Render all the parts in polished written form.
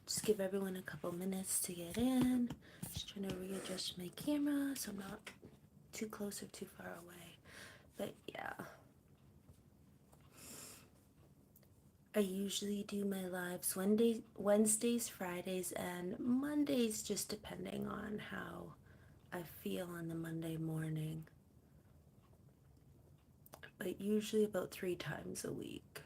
Just give everyone a couple minutes to get in. Just trying to readjust my camera so I'm not too close or too far away. But yeah. I usually do my lives Wednesdays, Fridays, and Mondays, just depending on how I feel on the Monday morning. But usually about 3 times a week.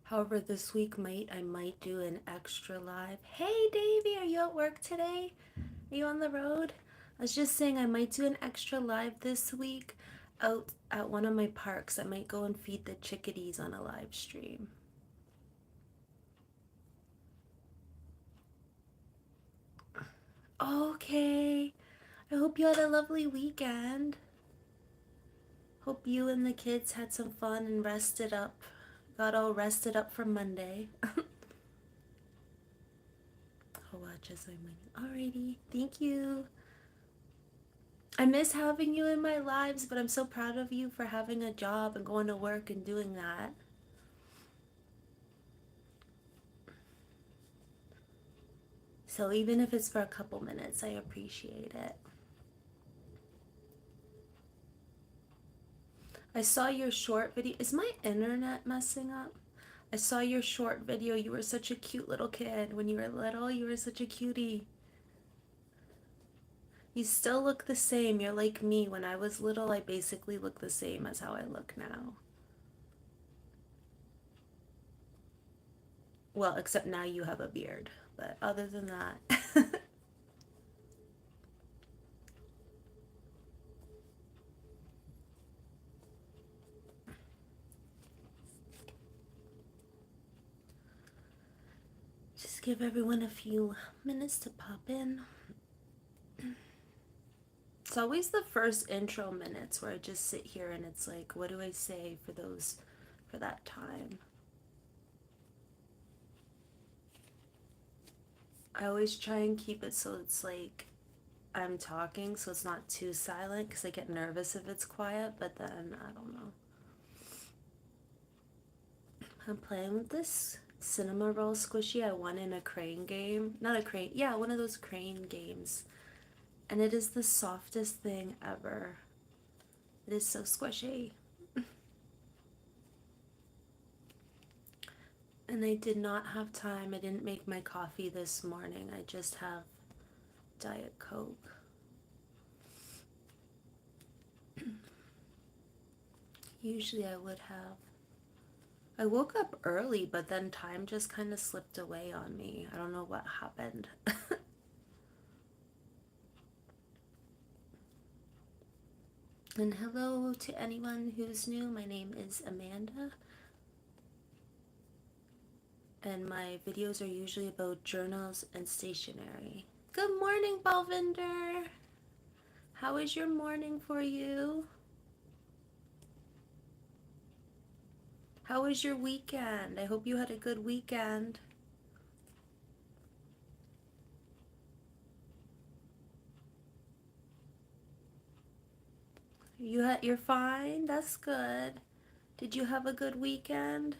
However, this week I might do an extra live. Hey Davey, are you at work today? Are you on the road? I was just saying I might do an extra live this week out at one of my parks. I might go and feed the chickadees on a live stream. Okay. I hope you had a lovely weekend. Hope you and the kids had some fun and rested up. Got all rested up for Monday. I'll watch as I'm waiting. Alrighty. Thank you. I miss having you in my lives, but I'm so proud of you for having a job and going to work and doing that. So even if it's for a couple minutes, I appreciate it. I saw your short video. Is my internet messing up? I saw your short video. You were such a cute little kid. When you were little, you were such a cutie. You still look the same. You're like me. When I was little, I basically look the same as how I look now. Well, except now you have a beard. But other than that. Just give everyone a few minutes to pop in. It's always the first intro minutes where I just sit here and it's like, what do I say for that time? I always try and keep it so it's like I'm talking, so it's not too silent, because I get nervous if it's quiet, but then I don't know. I'm playing with this cinema roll squishy I won in a crane game. Not a crane, yeah, one of those crane games. And it is the softest thing ever. It is so squishy. And I did not have time. I didn't make my coffee this morning. I just have Diet Coke. Usually I would have. I woke up early, but then time just kind of slipped away on me. I don't know what happened. And hello to anyone who's new. My name is Amanda. And my videos are usually about journals and stationery. Good morning, Balvinder. How is your morning for you? How was your weekend? I hope you had a good weekend. You're fine? That's good. Did you have a good weekend?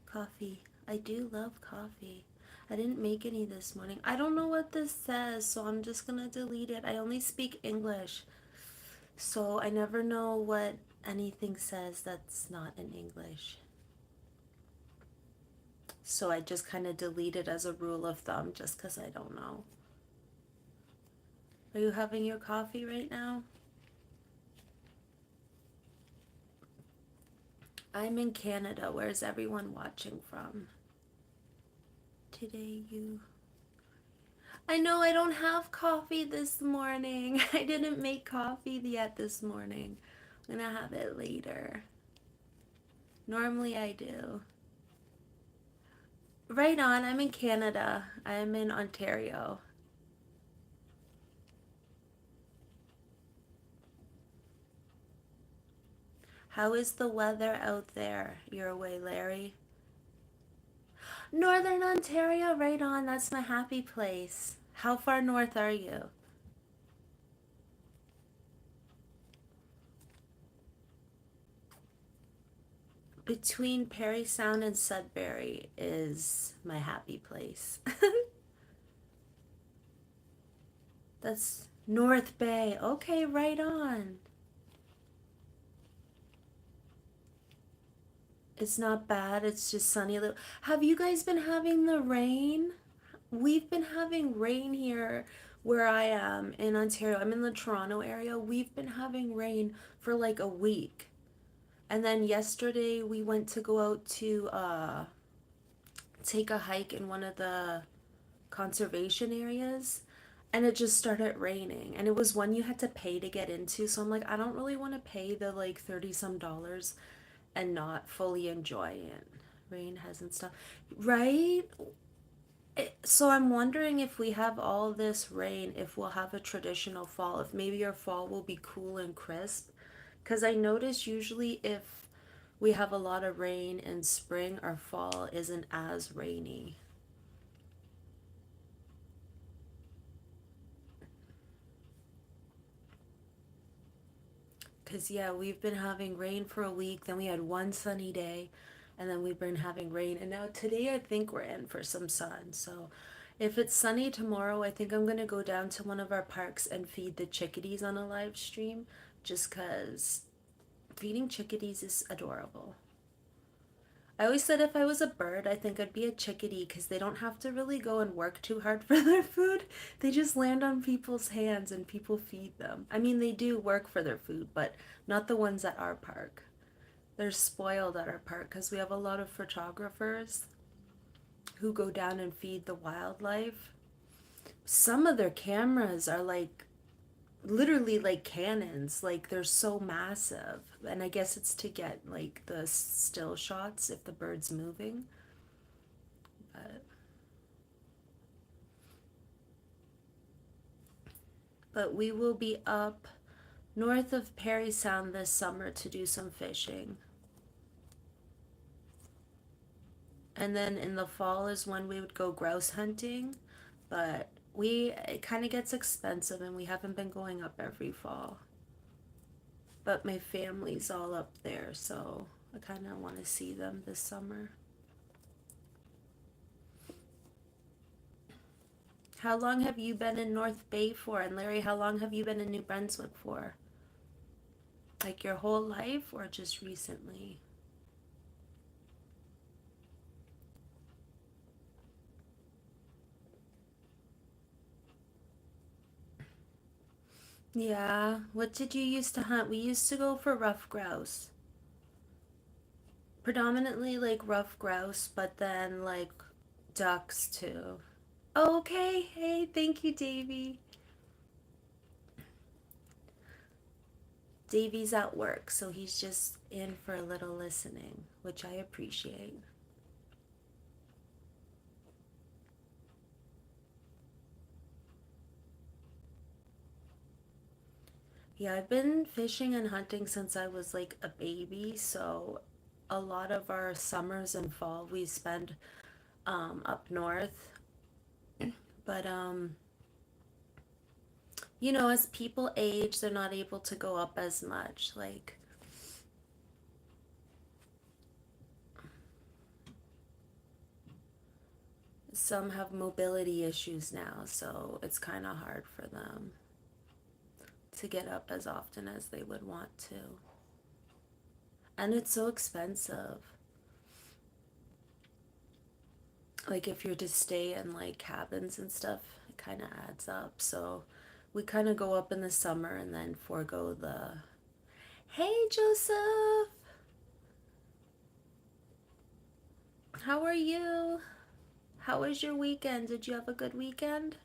Coffee. I do love coffee. I didn't make any this morning. I don't know what this says, so I'm just gonna delete it. I only speak English, so I never know what anything says that's not in English. So I just kind of delete it as a rule of thumb just because I don't know. Are you having your coffee right now? I'm in Canada. Where's everyone watching from? Today I know I don't have coffee this morning. I didn't make coffee yet this morning. I'm gonna have it later. Normally I do. Right on, I'm in Canada. I'm in Ontario. How is the weather out there your way, Larry? Northern Ontario, right on. That's my happy place. How far north are you? Between Perry Sound and Sudbury is my happy place. That's North Bay. Okay, right on. It's not bad. It's just sunny. Have you guys been having the rain? We've been having rain here where I am in Ontario. I'm in the Toronto area. We've been having rain for like a week. And then yesterday we went to go out to take a hike in one of the conservation areas, and it just started raining, and it was one you had to pay to get into, so I'm like, I don't really want to pay the like 30 some dollars and not fully enjoy it. Rain hasn't stopped, right? So I'm wondering if we have all this rain, if we'll have a traditional fall, if maybe our fall will be cool and crisp, because I notice usually if we have a lot of rain in spring, our fall isn't as rainy. Because, yeah, we've been having rain for a week, then we had one sunny day, and then we've been having rain. And now today, I think we're in for some sun. So, if it's sunny tomorrow, I think I'm going to go down to one of our parks and feed the chickadees on a live stream, just because feeding chickadees is adorable. I always said if I was a bird, I think I'd be a chickadee because they don't have to really go and work too hard for their food. They just land on people's hands and people feed them. I mean, they do work for their food, but not the ones at our park. They're spoiled at our park because we have a lot of photographers who go down and feed the wildlife. Some of their cameras are like literally like cannons, like they're so massive, and I guess it's to get like the still shots if the bird's moving. But we will be up north of Perry Sound this summer to do some fishing, and then in the fall is when we would go grouse hunting, but we it kind of gets expensive and we haven't been going up every fall. But my family's all up there, so I kind of want to see them this summer. How long have you been in North Bay for? And Larry, how long have you been in New Brunswick for? Like your whole life or just recently? Yeah. What did you used to hunt? We used to go for ruff grouse. Predominantly like ruff grouse, but then like ducks too. Okay. Hey, thank you, Davy. Davy's at work, so he's just in for a little listening, which I appreciate. Yeah, I've been fishing and hunting since I was like a baby, so a lot of our summers and fall we spend up north. But as people age, they're not able to go up as much. Like some have mobility issues now, so it's kind of hard for them to get up as often as they would want to. And it's so expensive. Like if you're to stay in like cabins and stuff, it kind of adds up. So we kind of go up in the summer and then forego the. Hey, Joseph, how are you? How was your weekend? Did you have a good weekend?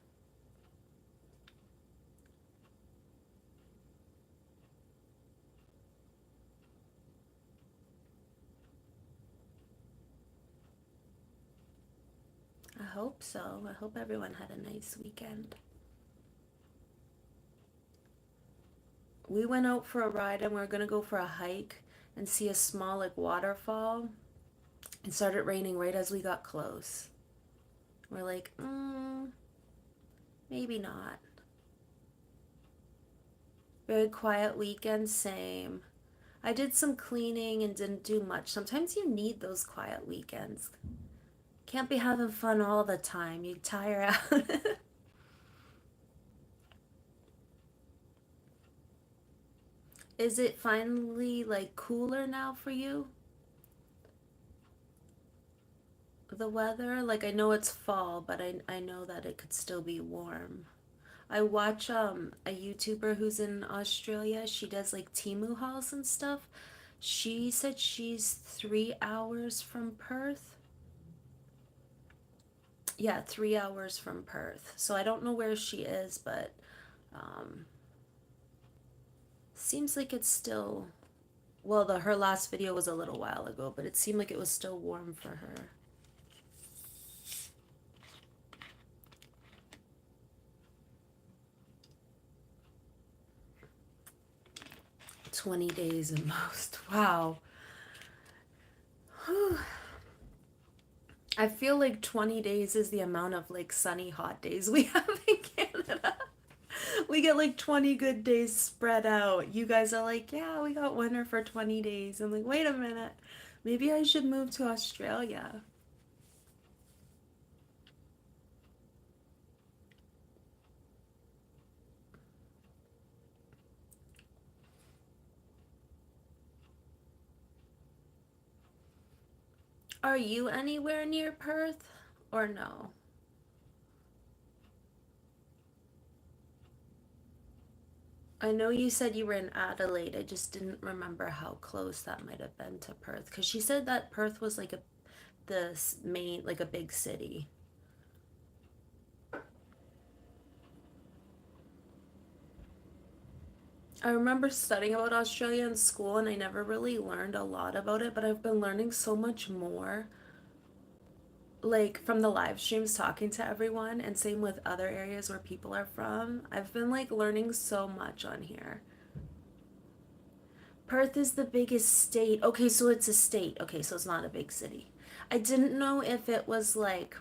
I hope so. I hope everyone had a nice weekend. We went out for a ride and we are gonna go for a hike and see a small like waterfall. It started raining right as we got close. We're like, maybe not. Very quiet weekend, same. I did some cleaning and didn't do much. Sometimes you need those quiet weekends. Can't be having fun all the time. You tire out. Is it finally like cooler now for you? The weather? Like I know it's fall, but I know that it could still be warm. I watch a YouTuber who's in Australia. She does like Temu hauls and stuff. She said she's 3 hours from Perth. Yeah, 3 hours from Perth. So I don't know where she is, but um, seems like it's still, well, her last video was a little while ago, but it seemed like it was still warm for her. 20 days at most. Wow. Whew. I feel like 20 days is the amount of like sunny hot days we have in Canada. We get like 20 good days spread out. You guys are like, yeah, we got winter for 20 days. I'm like, wait a minute. Maybe I should move to Australia. Are you anywhere near Perth or no? I know you said you were in Adelaide. I just didn't remember how close that might have been to Perth because she said that Perth was like the main, like a big city. I remember studying about Australia in school and I never really learned a lot about it, but I've been learning so much more, like from the live streams talking to everyone, and same with other areas where people are from. I've been like learning so much on here. Perth is the biggest state. Okay, so it's a state. Okay, so it's not a big city. I didn't know if it was like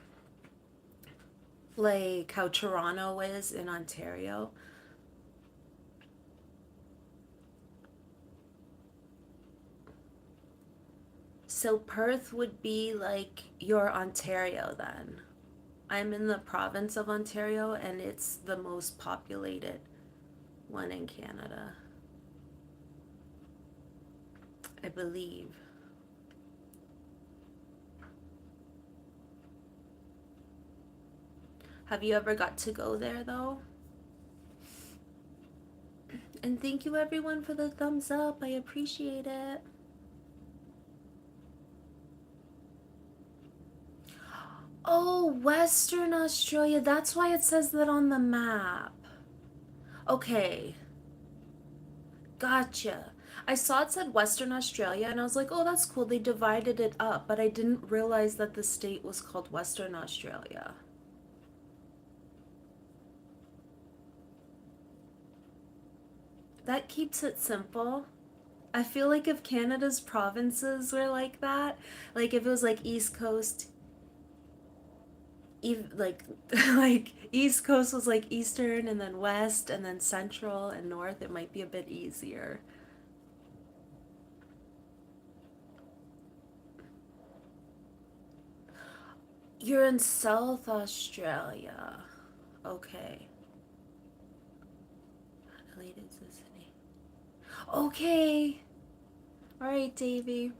how Toronto is in Ontario. So Perth would be like your Ontario then. I'm in the province of Ontario and it's the most populated one in Canada, I believe. Have you ever got to go there though? And thank you everyone for the thumbs up. I appreciate it. Oh, Western Australia. That's why it says that on the map. Okay, gotcha. I saw it said Western Australia and I was like, oh, that's cool. They divided it up, but I didn't realize that the state was called Western Australia. That keeps it simple. I feel like if Canada's provinces were like that, like if it was like East Coast, like like East Coast was like Eastern and then West and then Central and North, it might be a bit easier. You're in South Australia. Okay. Adelaide is the city. Okay. All right, Davy.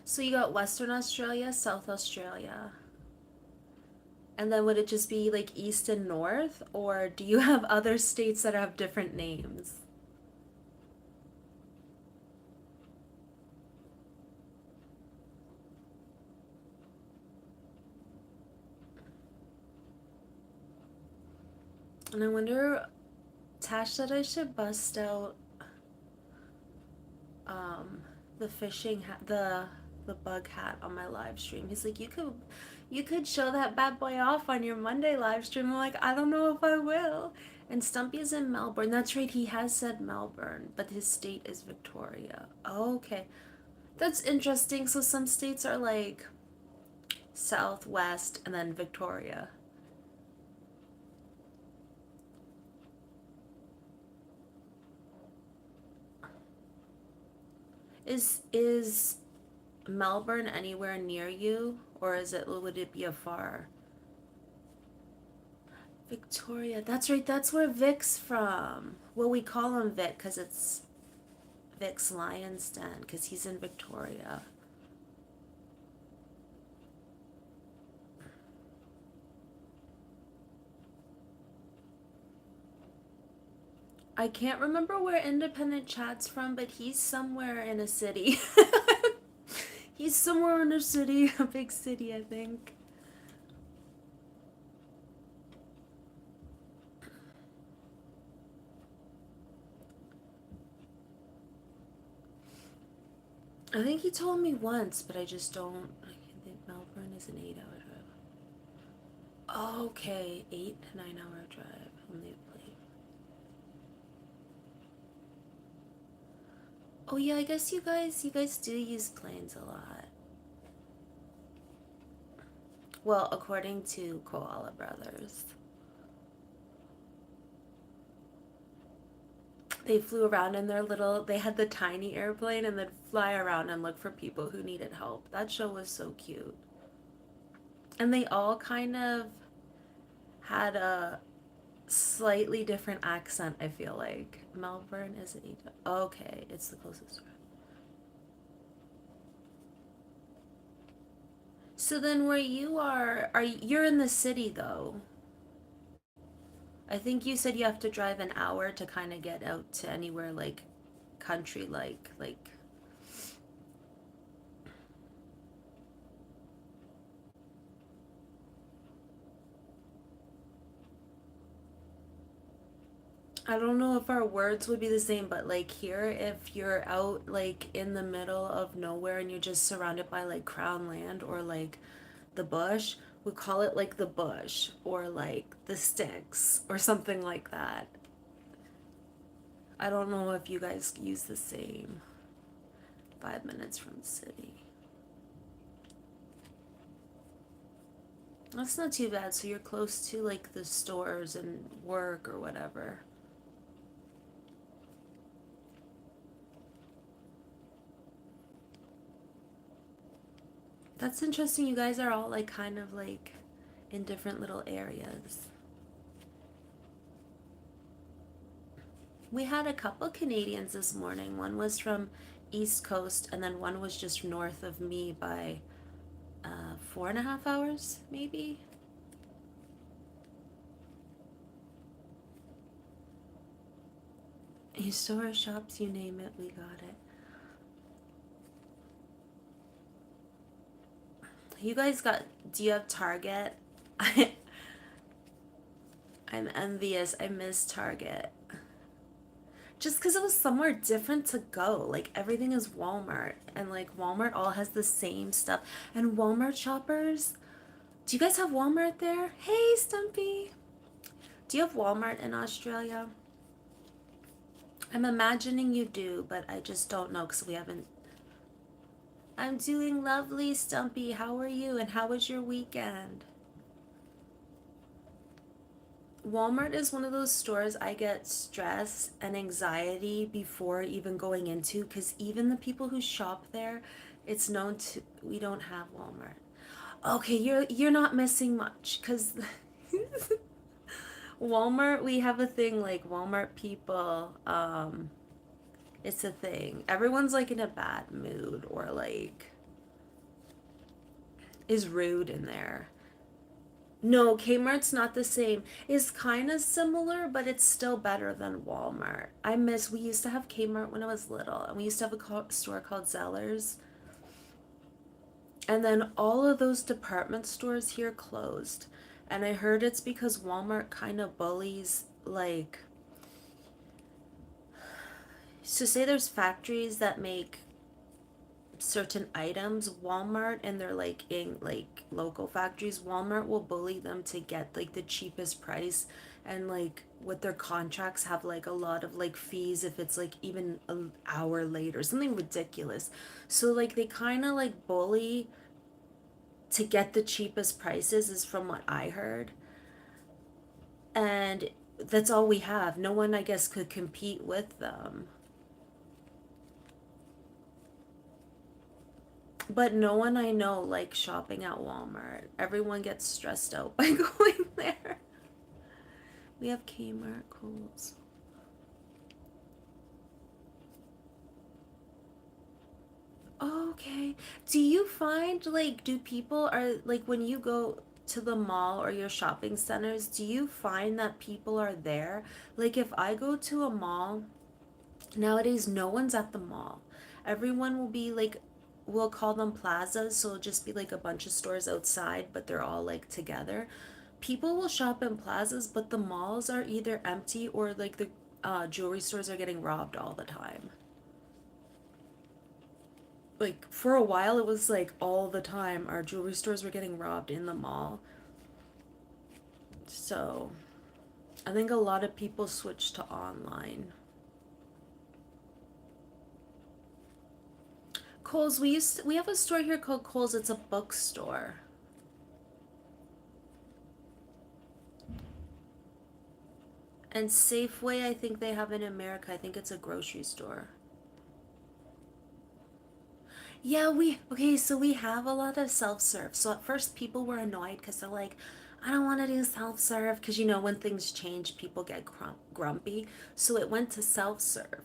So you got Western Australia, South Australia. And then would it just be like East and North? Or do you have other states that have different names? And I wonder, Tash said I should bust out um, the fishing hat, the bug hat on my live stream. He's like, you could show that bad boy off on your Monday live stream. I'm like, I don't know if I will. And Stumpy is in Melbourne. That's right, he has said Melbourne, but his state is Victoria. Oh, okay. That's interesting. So some states are like Southwest and then Victoria. Is Melbourne anywhere near you, or is it would it be afar? Victoria. That's right. That's where Vic's from. Well, we call him Vic because it's Vic's Lion's Den because he's in Victoria. I can't remember where Independent Chad's from, but he's somewhere in a city. He's somewhere in a city, a big city, I think. I think he told me once, but I just don't. I think Melbourne is an 8 hour drive. Okay, 8 to 9 hour drive. Only a plane. Oh yeah, I guess you guys do use planes a lot. Well, according to Koala Brothers, they flew around in their little. They had the tiny airplane and then fly around and look for people who needed help. That show was so cute, and they all kind of had a slightly different accent. I feel like Melbourne is an Egypt. Okay, it's the closest one. So then, where you are you're in the city though? I think you said you have to drive an hour to kind of get out to anywhere like country like. I don't know if our words would be the same, but like here, if you're out like in the middle of nowhere and you're just surrounded by like crown land or like the bush, we call it like the bush or like the sticks or something like that. I don't know if you guys use the same. 5 minutes from the city. That's not too bad. So you're close to like the stores and work or whatever. That's interesting. You guys are all like kind of like in different little areas. We had a couple Canadians this morning. One was from East Coast, and then one was just north of me by 4.5 hours, maybe. You store shops, you name it, we got it. You guys got? Do you have Target? I I'm envious. I miss Target. Just because it was somewhere different to go. Like everything is Walmart, and like Walmart all has the same stuff. And Walmart shoppers, do you guys have Walmart there? Hey, Stumpy. Do you have Walmart in Australia? I'm imagining you do, but I just don't know because we haven't. I'm doing lovely, Stumpy. How are you? And how was your weekend? Walmart is one of those stores I get stress and anxiety before even going into because even the people who shop there, it's known to we don't have Walmart. Okay, you're not missing much because Walmart we have a thing like Walmart people. It's a thing. Everyone's like in a bad mood or like is rude in there. No, Kmart's not the same. It's kind of similar, but it's still better than Walmart. We used to have Kmart when I was little, and we used to have a store called Zellers. And then all of those department stores here closed. And I heard it's because Walmart kind of bullies, like, so say there's factories that make certain items, Walmart and they're like in like local factories, Walmart will bully them to get like the cheapest price and like with their contracts have like a lot of like fees if it's like even an hour late or something ridiculous. So like they kind of like bully to get the cheapest prices is from what I heard. And that's all we have. No one I guess could compete with them. But no one I know likes shopping at Walmart. Everyone gets stressed out by going there. We have Kmart, Kohl's. Okay. Do you find like do people are like when you go to the mall or your shopping centers, do you find that people are there? Like if I go to a mall, nowadays no one's at the mall. Everyone will be like we'll call them plazas, so it'll just be like a bunch of stores outside, but they're all like together. People will shop in plazas, but the malls are either empty or like the jewelry stores are getting robbed all the time. Like for a while it was like all the time our jewelry stores were getting robbed in the mall. So I think a lot of people switched to online. Kohl's, we have a store here called Kohl's. It's a bookstore. And Safeway, I think they have in America. I think it's a grocery store. Yeah, okay, so we have a lot of self-serve. So at first people were annoyed because they're like, I don't want to do self-serve because you know when things change, people get grumpy. So it went to self-serve.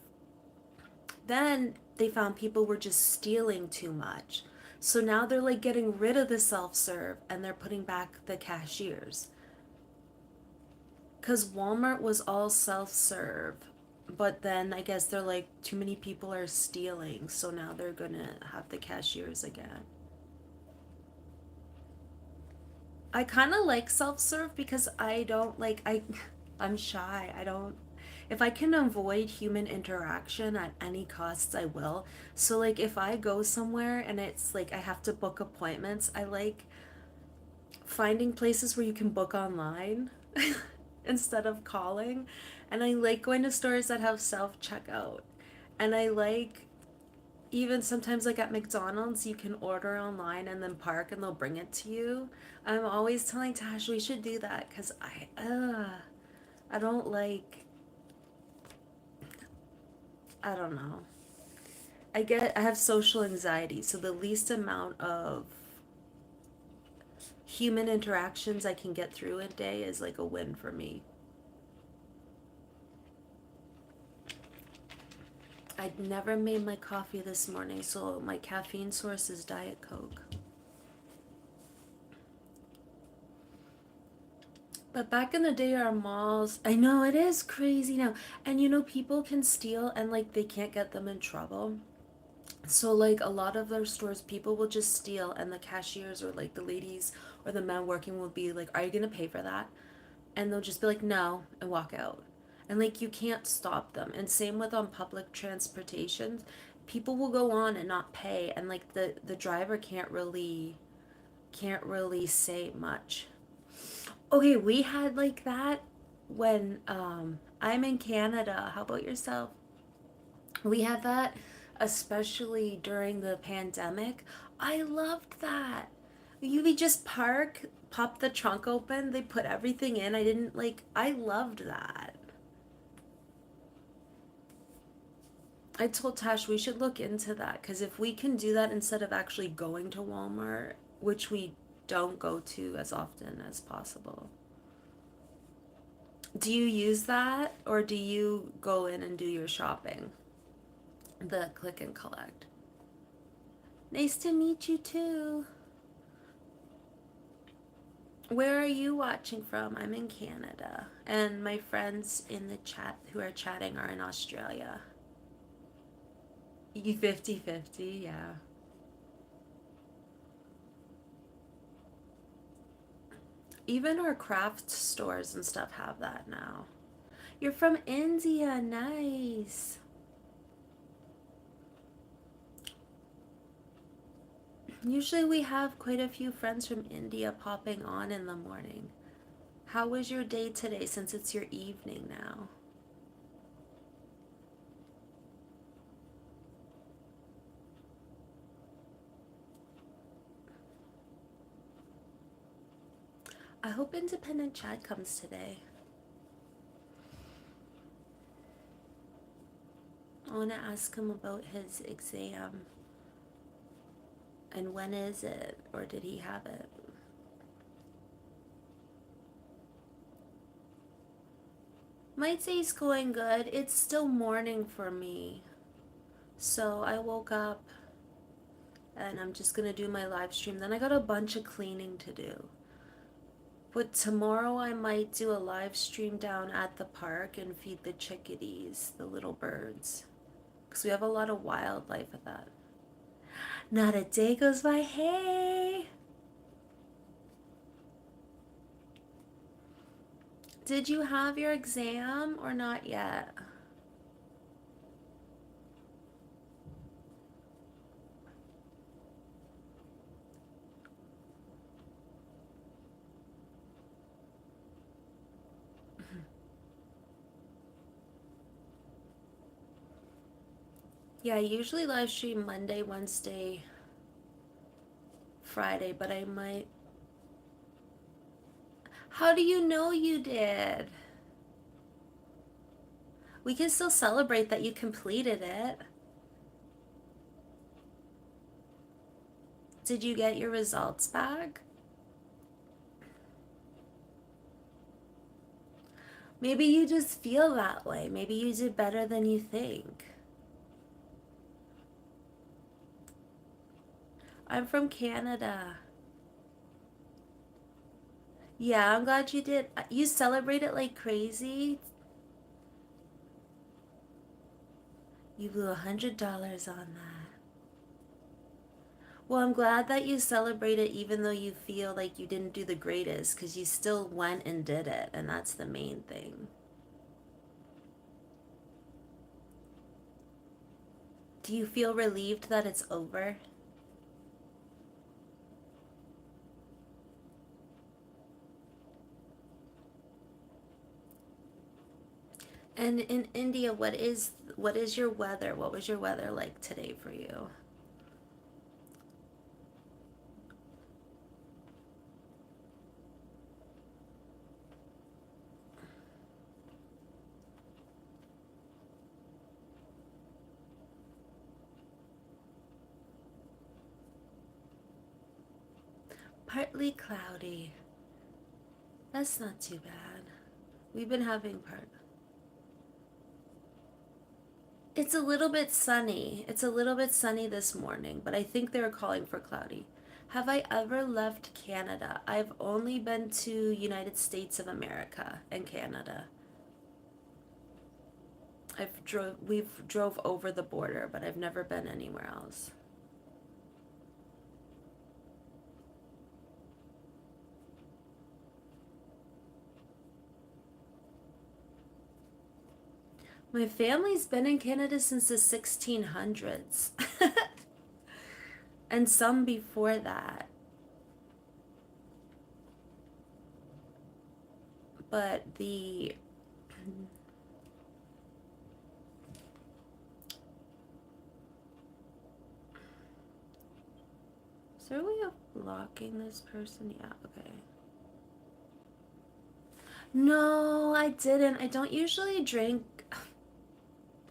Then they found people were just stealing too much. So now they're like getting rid of the self-serve and they're putting back the cashiers. Because Walmart was all self-serve. But then I guess they're like, too many people are stealing. So now they're gonna have the cashiers again. I kind of like self-serve because I don't like, I'm shy. I don't, if I can avoid human interaction at any costs, I will. So like if I go somewhere and it's like I have to book appointments, I like finding places where you can book online instead of calling. And I like going to stores that have self checkout. And I like even sometimes like at McDonald's you can order online and then park and they'll bring it to you. I'm always telling Tash we should do that cuz I don't like I don't know. I have social anxiety, so the least amount of human interactions I can get through a day is like a win for me. I'd never made my coffee this morning, so my caffeine source is Diet Coke. But back in the day, our malls, I know it is crazy now. And you know, people can steal and like they can't get them in trouble. So, like, a lot of their stores, people will just steal, and the cashiers or like the ladies or the men working will be like, are you gonna pay for that? And they'll just be like, no, and walk out. And like, you can't stop them. And same with on public transportation, people will go on and not pay, and like the driver can't really say much. Okay, we had like that when I'm in Canada. How about yourself? We had that especially during the pandemic. I loved that. You would just park, pop the trunk open, they put everything in. I loved that. I told Tash we should look into that because if we can do that instead of actually going to Walmart, which we don't go to as often as possible. Do you use that or do you go in and do your shopping? The click and collect. Nice to meet you too. Where are you watching from? I'm in Canada. And my friends in the chat who are chatting are in Australia. You 50-50, yeah. Even our craft stores and stuff have that now. You're from India, nice. Usually we have quite a few friends from India popping on in the morning. How was your day today since it's your evening now? I hope Independent Chad comes today. I want to ask him about his exam. And when is it? Or did he have it? My day's going good. It's still morning for me. So I woke up and I'm just gonna do my live stream. Then I got a bunch of cleaning to do. But tomorrow I might do a live stream down at the park and feed the chickadees, the little birds. Because we have a lot of wildlife at that. Not a day goes by. Hey! Did you have your exam or not yet? Yeah, I usually live stream Monday, Wednesday, Friday, but I might. How do you know you did? We can still celebrate that you completed it. Did you get your results back? Maybe you just feel that way. Maybe you did better than you think. I'm from Canada. Yeah, I'm glad you did. You celebrate it like crazy. You blew $100 on that. Well, I'm glad that you celebrate it even though you feel like you didn't do the greatest because you still went and did it, and that's the main thing. Do you feel relieved that it's over? And in India, what is your weather? What was your weather like today for you? Partly cloudy. That's not too bad. We've been having part. It's a little bit sunny. It's a little bit sunny this morning, but I think they were calling for cloudy. Have I ever left Canada? I've only been to United States of America and Canada. We've drove over the border, but I've never been anywhere else. My family's been in Canada since the 1600s. And some before that. But the Is there a way of blocking this person? Yeah, okay. No, I didn't. I don't usually drink.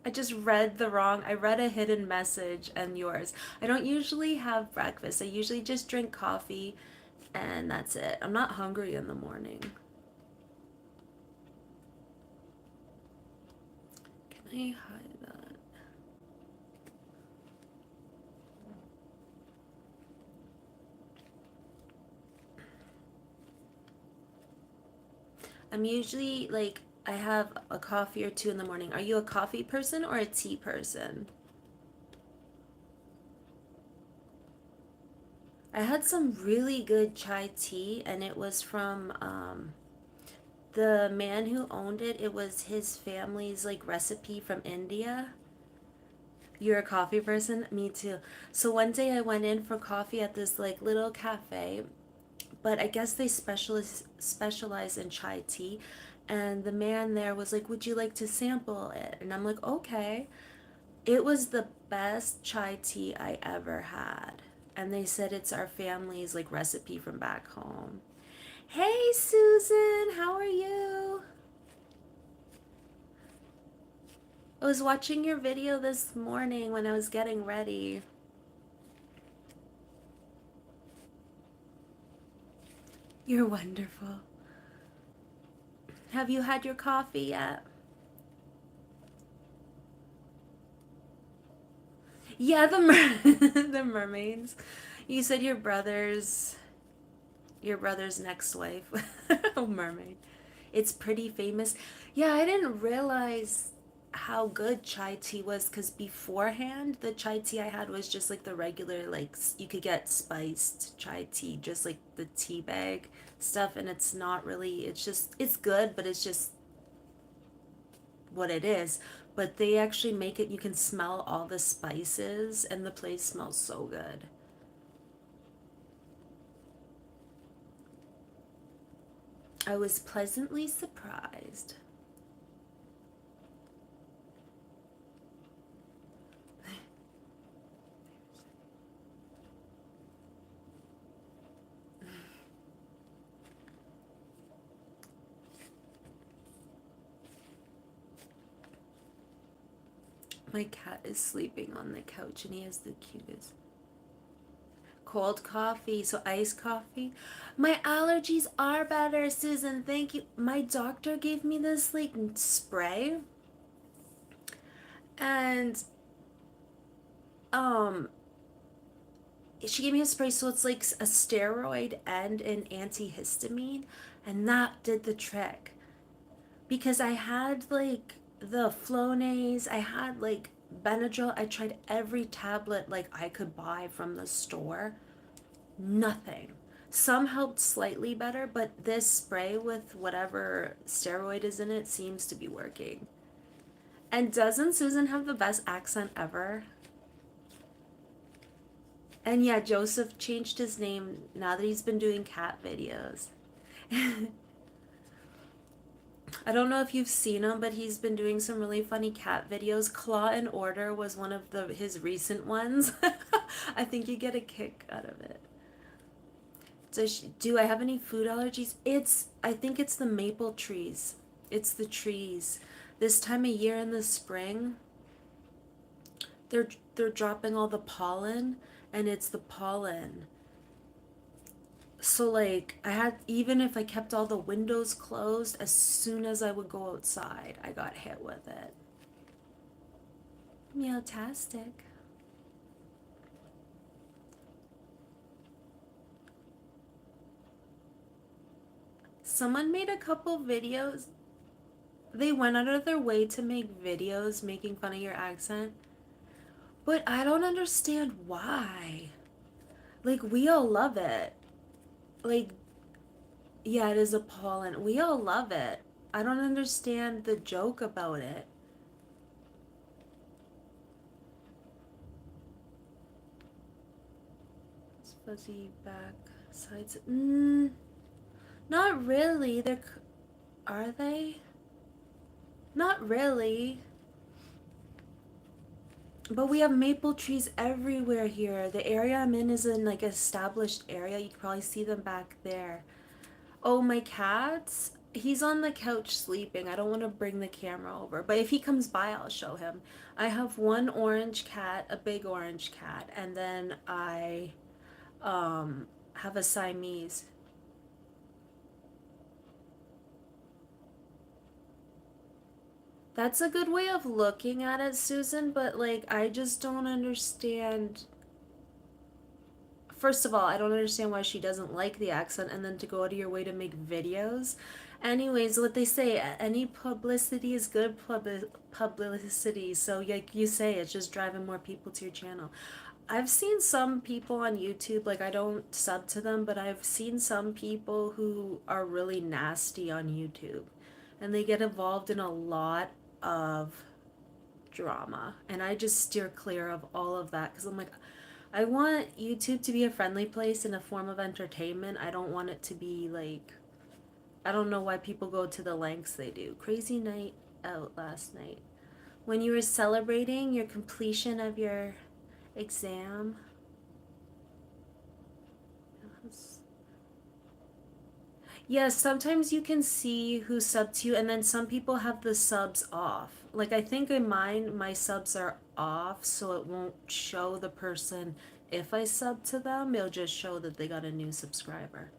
I just read the wrong. I read a hidden message and yours. I don't usually have breakfast. I usually just drink coffee and that's it. I'm not hungry in the morning. Can I hide that? I'm usually like I have a coffee or two in the morning. Are you a coffee person or a tea person? I had some really good chai tea and it was from the man who owned it. It was his family's like recipe from India. You're a coffee person? Me too. So one day I went in for coffee at this like little cafe, but I guess they specialize in chai tea. And the man there was like, "Would you like to sample it?" And I'm like, "Okay." It was the best chai tea I ever had. And they said it's our family's like recipe from back home. Hey Susan, how are you? I was watching your video this morning when I was getting ready. You're wonderful. Have you had your coffee yet? Yeah, the mermaids. You said your brother's next wife, a mermaid. It's pretty famous. Yeah, I didn't realize how good chai tea was because beforehand, the chai tea I had was just like the regular, like you could get spiced chai tea, just like the tea bag stuff, and it's not really, it's good, but it's just what it is. But they actually make it, you can smell all the spices, and the place smells so good. I was pleasantly surprised. My cat is sleeping on the couch and he has the cutest cold coffee, so iced coffee. My allergies are better, Susan. Thank you. My doctor gave me this like spray, and um she gave me a spray, so it's like a steroid and an antihistamine, and that did the trick. Because I had like the Flonase, I had like Benadryl, I tried every tablet like I could buy from the store. Nothing. Some helped slightly better, but this spray with whatever steroid is in it seems to be working. And doesn't Susan have the best accent ever? And yeah, Joseph changed his name now that he's been doing cat videos. I don't know if you've seen him, but he's been doing some really funny cat videos. Claw and Order was one of his recent ones. I think you get a kick out of it. Do I have any food allergies? I think it's the maple trees. It's the trees. This time of year in the spring, they're dropping all the pollen, and it's the pollen. So like I had, even if I kept all the windows closed, as soon as I would go outside, I got hit with it. Meowtastic. Someone made a couple videos. They went out of their way to make videos making fun of your accent, but I don't understand why. Like, we all love it. Like, yeah, it is a pollen. We all love it. I don't understand the joke about it. It's fuzzy back sides. Not really. Are they? Not really. But we have maple trees everywhere here. The area I'm in is in like an established area. You can probably see them back there. Oh, my cat? He's on the couch sleeping. I don't want to bring the camera over, but if he comes by, I'll show him. I have one orange cat, a big orange cat, and then I have a Siamese. That's a good way of looking at it, Susan, but like I just don't understand. First of all, I don't understand why she doesn't like the accent, and then to go out of your way to make videos. Anyways, what they say, any publicity is good publicity. So, like you say, it's just driving more people to your channel. I've seen some people on YouTube, like I don't sub to them, but I've seen some people who are really nasty on YouTube, and they get involved in a lot of drama. And I just steer clear of all of that because I'm like, I want YouTube to be a friendly place and a form of entertainment. I don't want it to be like, I don't know why people go to the lengths they do. Crazy night out last night. When you were celebrating your completion of your exam. Yeah, sometimes you can see who subbed to you, and then some people have the subs off. Like, I think in mine, my subs are off, so it won't show the person if I sub to them. It'll just show that they got a new subscriber.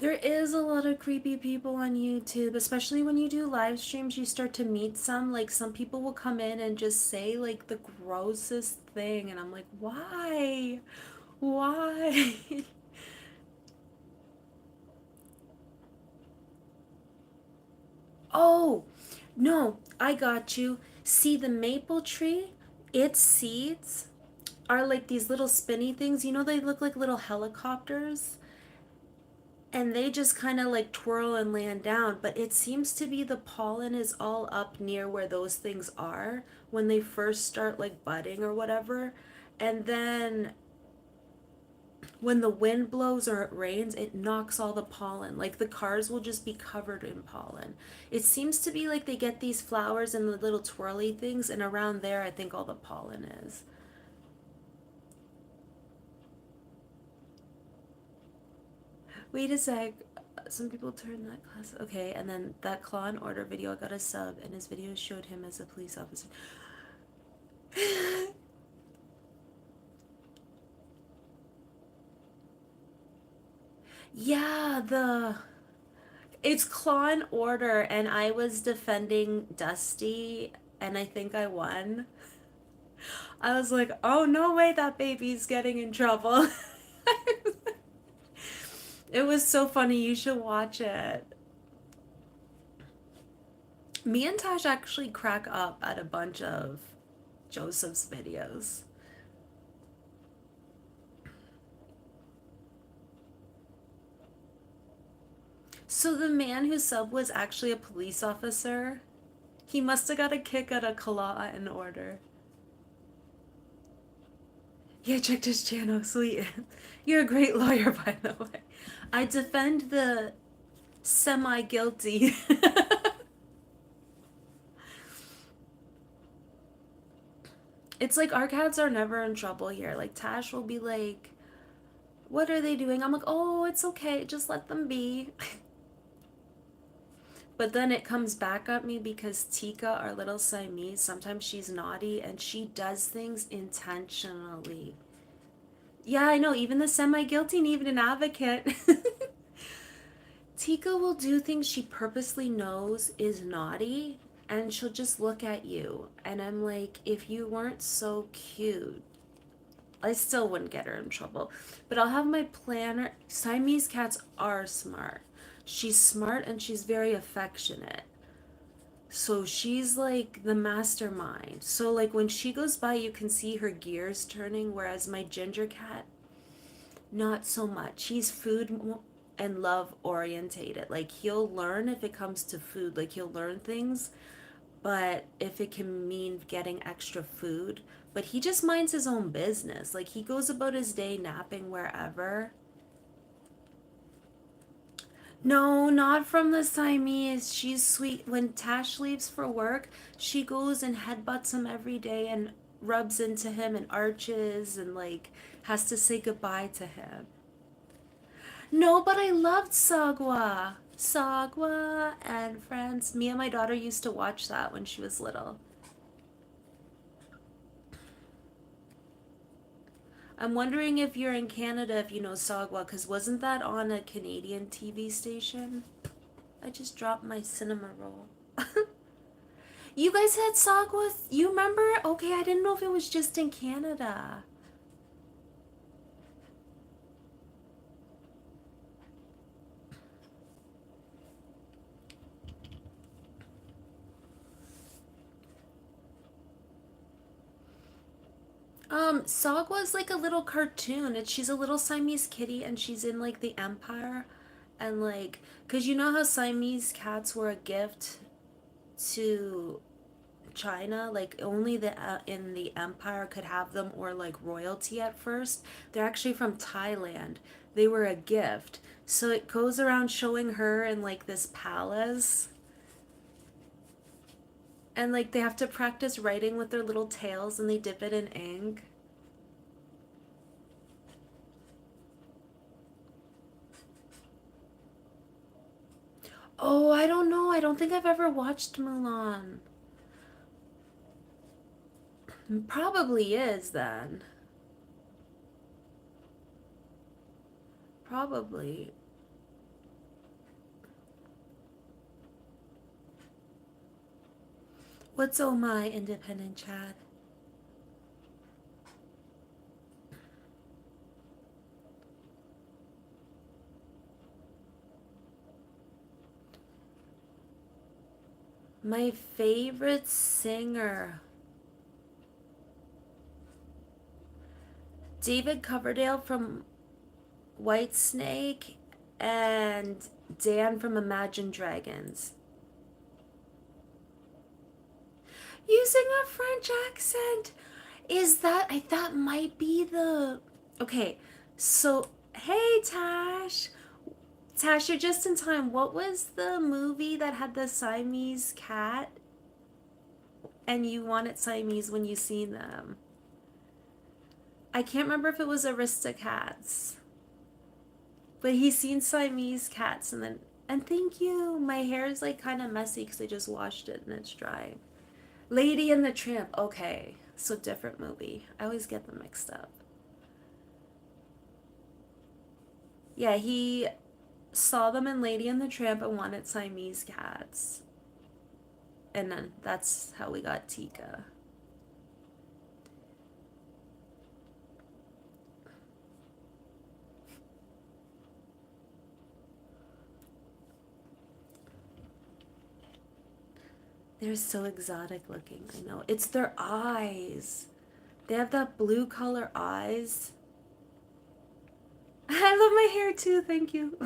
There is a lot of creepy people on YouTube, especially when you do live streams, you start to meet some. Like, some people will come in and just say, like, the grossest thing, and I'm like, why? Why? Oh, no, I got you. See, the maple tree, its seeds are like these little spinny things. You know, they look like little helicopters, and they just kind of like twirl and land down. But it seems to be the pollen is all up near where those things are when they first start like budding or whatever. And then when the wind blows or it rains, it knocks all the pollen. Like the cars will just be covered in pollen. It seems to be like they get these flowers and the little twirly things, and around there, I think all the pollen is. Wait a sec. Some people turn that class. Okay, and then that Claw and Order video got a sub, and his video showed him as a police officer. Yeah, the it's Claw and Order, and I was defending Dusty, and I think I won. I was like, oh, no way that baby's getting in trouble. It was so funny. You should watch it. Me and Tash actually crack up at a bunch of Joseph's videos. So the man who subbed was actually a police officer. He must have got a kick out of Claw and Order. Yeah, checked his channel. Sweet. You're a great lawyer, by the way. I defend the semi guilty. It's like our cats are never in trouble here. Like Tash will be like, "What are they doing?" I'm like, "Oh, it's okay. Just let them be." But then it comes back at me because Tika, our little Siamese, sometimes she's naughty and she does things intentionally. Yeah, I know. Even the semi guilty need an advocate. Tika will do things she purposely knows is naughty, and she'll just look at you. And I'm like, if you weren't so cute, I still wouldn't get her in trouble. But I'll have my planner. Siamese cats are smart. She's smart and she's very affectionate. So she's like the mastermind. So like when she goes by, you can see her gears turning, whereas my ginger cat, not so much. He's food and love orientated. Like he'll learn if it comes to food, like he'll learn things, but if it can mean getting extra food, but he just minds his own business. Like he goes about his day napping wherever. No, not from the Siamese. She's sweet. When Tash leaves for work, she goes and headbutts him every day and rubs into him and arches and like has to say goodbye to him. No, but I loved Sagwa. Sagwa and Friends. Me and my daughter used to watch that when she was little. I'm wondering if you're in Canada if you know Sagwa, because wasn't that on a Canadian TV station? I just dropped my cinema roll. You guys had Sagwa? You remember? Okay, I didn't know if it was just in Canada. Sagwa's like a little cartoon. She's a little Siamese kitty and she's in like the Empire. And like, cause you know how Siamese cats were a gift to China, like only the in the empire could have them or like royalty at first. They're actually from Thailand. They were a gift. So it goes around showing her in like this palace, and like they have to practice writing with their little tails and they dip it in ink. Oh, I don't know. I don't think I've ever watched Mulan. Probably is then. Probably. What's oh my independent Chad? My favorite singer, David Coverdale from Whitesnake and Dan from Imagine Dragons. Using a French accent. Is that that might be the okay, so hey Tash. Tash, you're just in time. What was the movie that had the Siamese cat and you wanted Siamese when you seen them? I can't remember if it was Aristocats, but he's seen Siamese cats and thank you. My hair is like kind of messy because I just washed it and it's dry. Lady and the Tramp. Okay, so different movie. I always get them mixed up. Yeah, he saw them in Lady and the Tramp and wanted Siamese cats. And then that's how we got Tika. They're so exotic looking. I know. It's their eyes. They have that blue color eyes. I love my hair too. Thank you.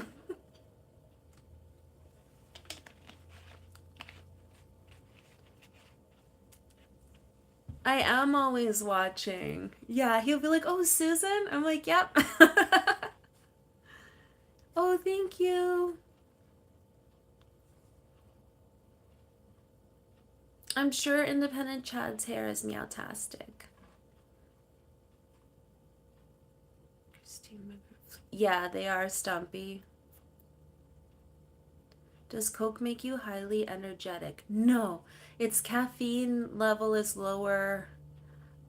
I am always watching. Yeah, he'll be like, "Oh, Susan." I'm like, "Yep." Oh, thank you. I'm sure Independent Chad's hair is meowtastic. Yeah, they are stumpy. Does Coke make you highly energetic? No. Its caffeine level is lower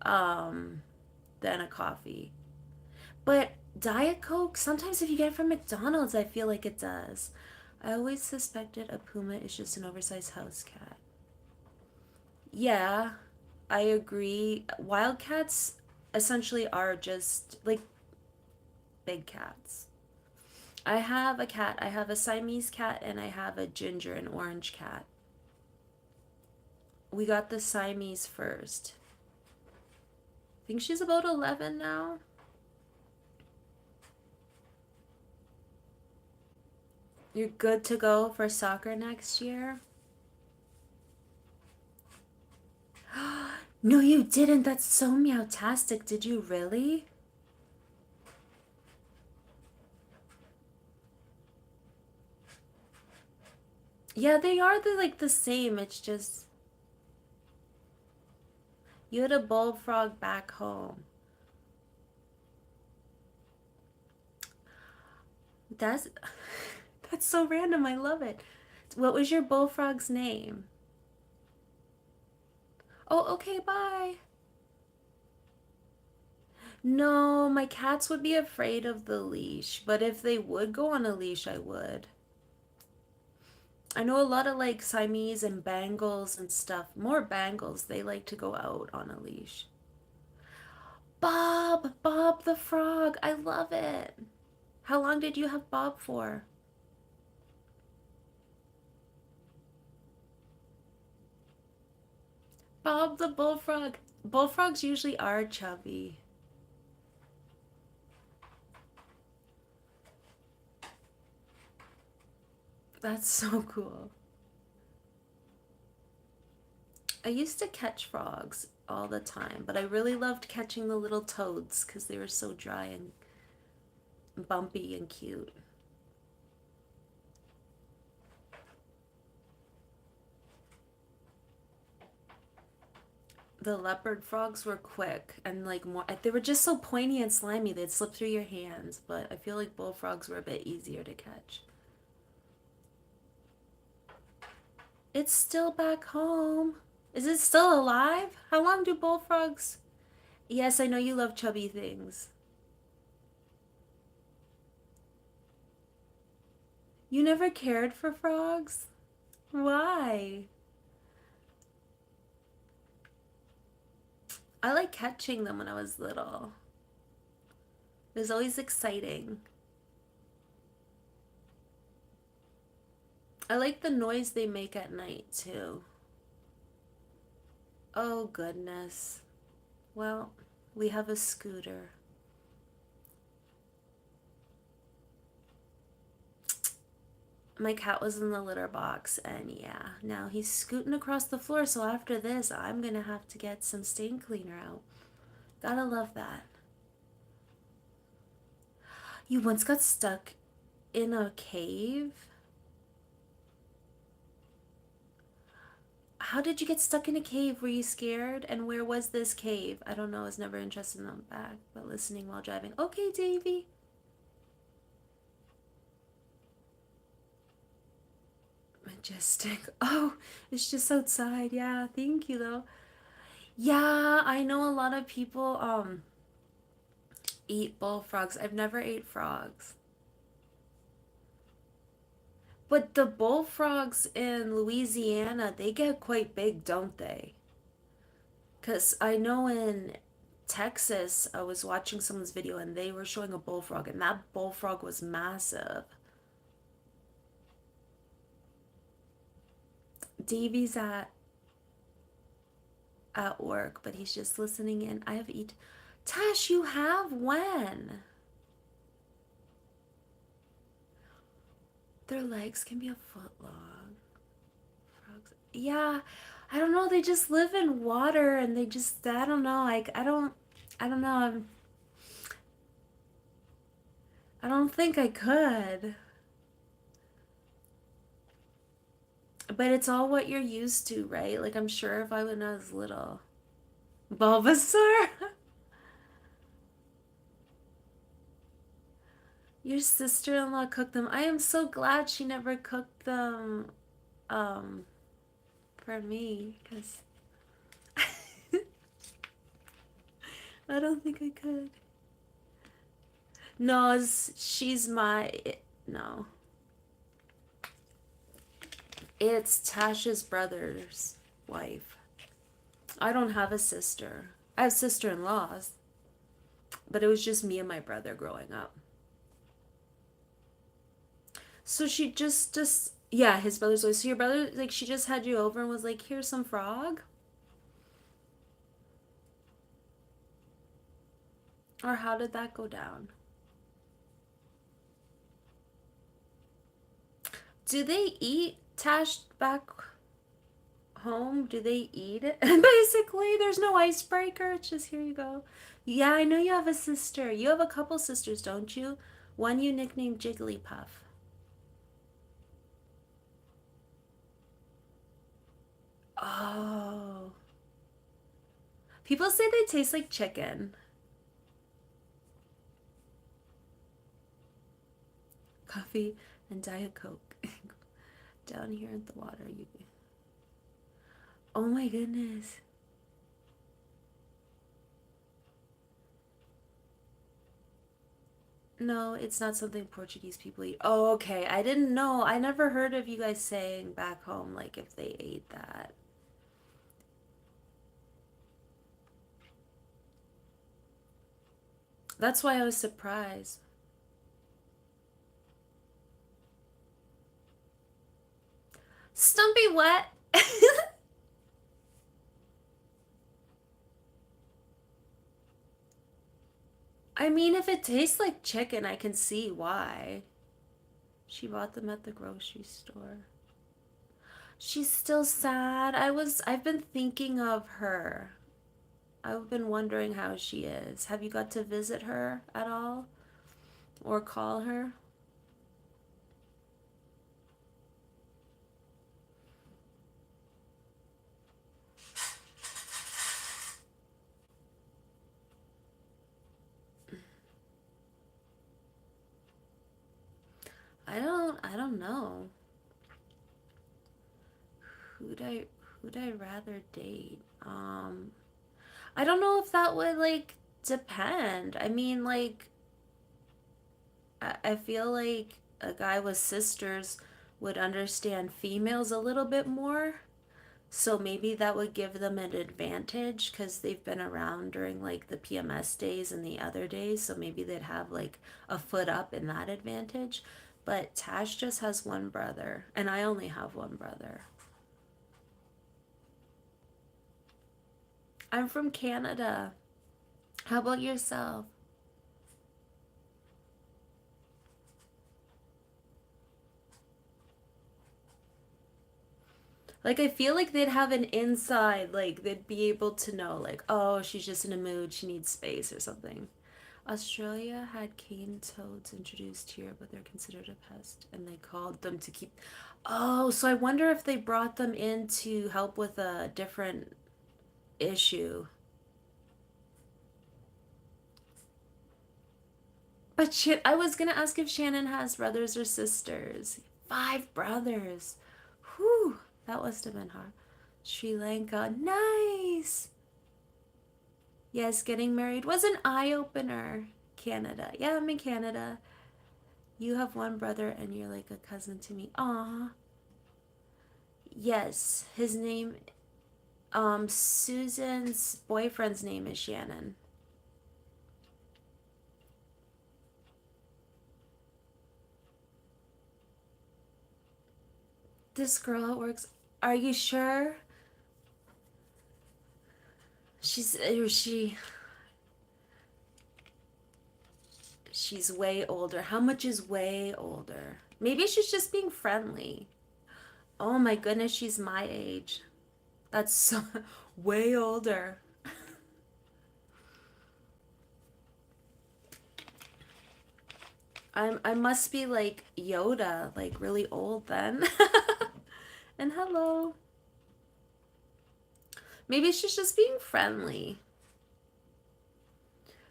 um, than a coffee. But Diet Coke, sometimes if you get it from McDonald's, I feel like it does. I always suspected a puma is just an oversized house cat. Yeah, I agree. Wildcats essentially are just like big cats. I have a cat. I have a Siamese cat and I have a ginger and orange cat. We got the Siamese first. I think she's about 11 now. You're good to go for soccer next year? No, you didn't. That's so meowtastic. Did you really? Yeah, they are the same. It's just you had a bullfrog back home. That's that's so random. I love it. What was your bullfrog's name? Oh, okay, bye. No, my cats would be afraid of the leash, but if they would go on a leash, I would. I know a lot of like Siamese and Bengals and stuff. More Bengals, they like to go out on a leash. Bob the frog. I love it. How long did you have Bob for? Bob the bullfrog. Bullfrogs usually are chubby. That's so cool. I used to catch frogs all the time, but I really loved catching the little toads because they were so dry and bumpy and cute. The leopard frogs were quick and like more, they were just so pointy and slimy, they'd slip through your hands, but I feel like bullfrogs were a bit easier to catch. It's still back home. Is it still alive? How long do bullfrogs? Yes, I know you love chubby things. You never cared for frogs? Why? I like catching them when I was little. It was always exciting. I like the noise they make at night too. Oh goodness. Well, we have a scooter. My cat was in the litter box, and yeah, now he's scooting across the floor. So after this, I'm gonna have to get some stain cleaner out. Gotta love that. You once got stuck in a cave? How did you get stuck in a cave? Were you scared? And where was this cave? I don't know. I was never interested in them back, but listening while driving. Okay, Davy. Majestic. Oh, it's just outside. Yeah, thank you though. Yeah, I know a lot of people eat bullfrogs. I've never ate frogs. But the bullfrogs in Louisiana, they get quite big, don't they? Because I know in Texas, I was watching someone's video and they were showing a bullfrog, and that bullfrog was massive. Davey's at work, but he's just listening in. I have eat. Tash, you have when? Their legs can be a foot long. Frogs. Yeah, I don't know. They just live in water, and they just I don't know. Like I don't know. I don't think I could. But it's all what you're used to, right? Like I'm sure if I when I was little. Bulbasaur? Your sister-in-law cooked them. I am so glad she never cooked them um for me because I don't think I could. No, she's my no. It's Tasha's brother's wife. I don't have a sister. I have sister-in-laws, but it was just me and my brother growing up. So she just yeah, his brother's wife. So your brother like she just had you over and was like, "Here's some frog?" Or how did that go down? Do they eat Tash back home? Do they eat it? Basically, there's no icebreaker. It's just here you go. Yeah, I know you have a sister. You have a couple sisters, don't you? One you nicknamed Jigglypuff. Oh. People say they taste like chicken. Coffee and Diet Coke. Down here in the water. You. Oh my goodness. No, it's not something Portuguese people eat. Oh, okay. I didn't know. I never heard of you guys saying back home, like, if they ate that. That's why I was surprised. Stumpy what? I mean, if it tastes like chicken, I can see why. She bought them at the grocery store. She's still sad. I've been thinking of her. I've been wondering how she is. Have you got to visit her at all? Or call her? I don't know. Who'd I who'd I rather date? I don't know if that would like depend. I mean, like I feel like a guy with sisters would understand females a little bit more. So maybe that would give them an advantage because they've been around during like the PMS days and the other days. So maybe they'd have like a foot up in that advantage. But Tash just has one brother, and I only have one brother. I'm from Canada. How about yourself? Like, I feel like they'd have an inside, like, they'd be able to know, like, oh, she's just in a mood, she needs space or something. Australia had cane toads introduced here, but they're considered a pest, and they called them to keep. Oh, so I wonder if they brought them in to help with a different issue. But shit, I was gonna ask if Shannon has brothers or sisters. Five brothers. Whew, that must have been hard. Sri Lanka, nice. Yes, getting married was an eye opener. Canada, yeah, I'm in Canada. You have one brother and you're like a cousin to me. Aw. Yes, his name, Susan's boyfriend's name is Shannon. This girl at work's, are you sure? Or she's way older. How much is way older? Maybe she's just being friendly. Oh my goodness, she's my age. That's so way older. I must be like Yoda, like really old then. And hello. Maybe she's just being friendly.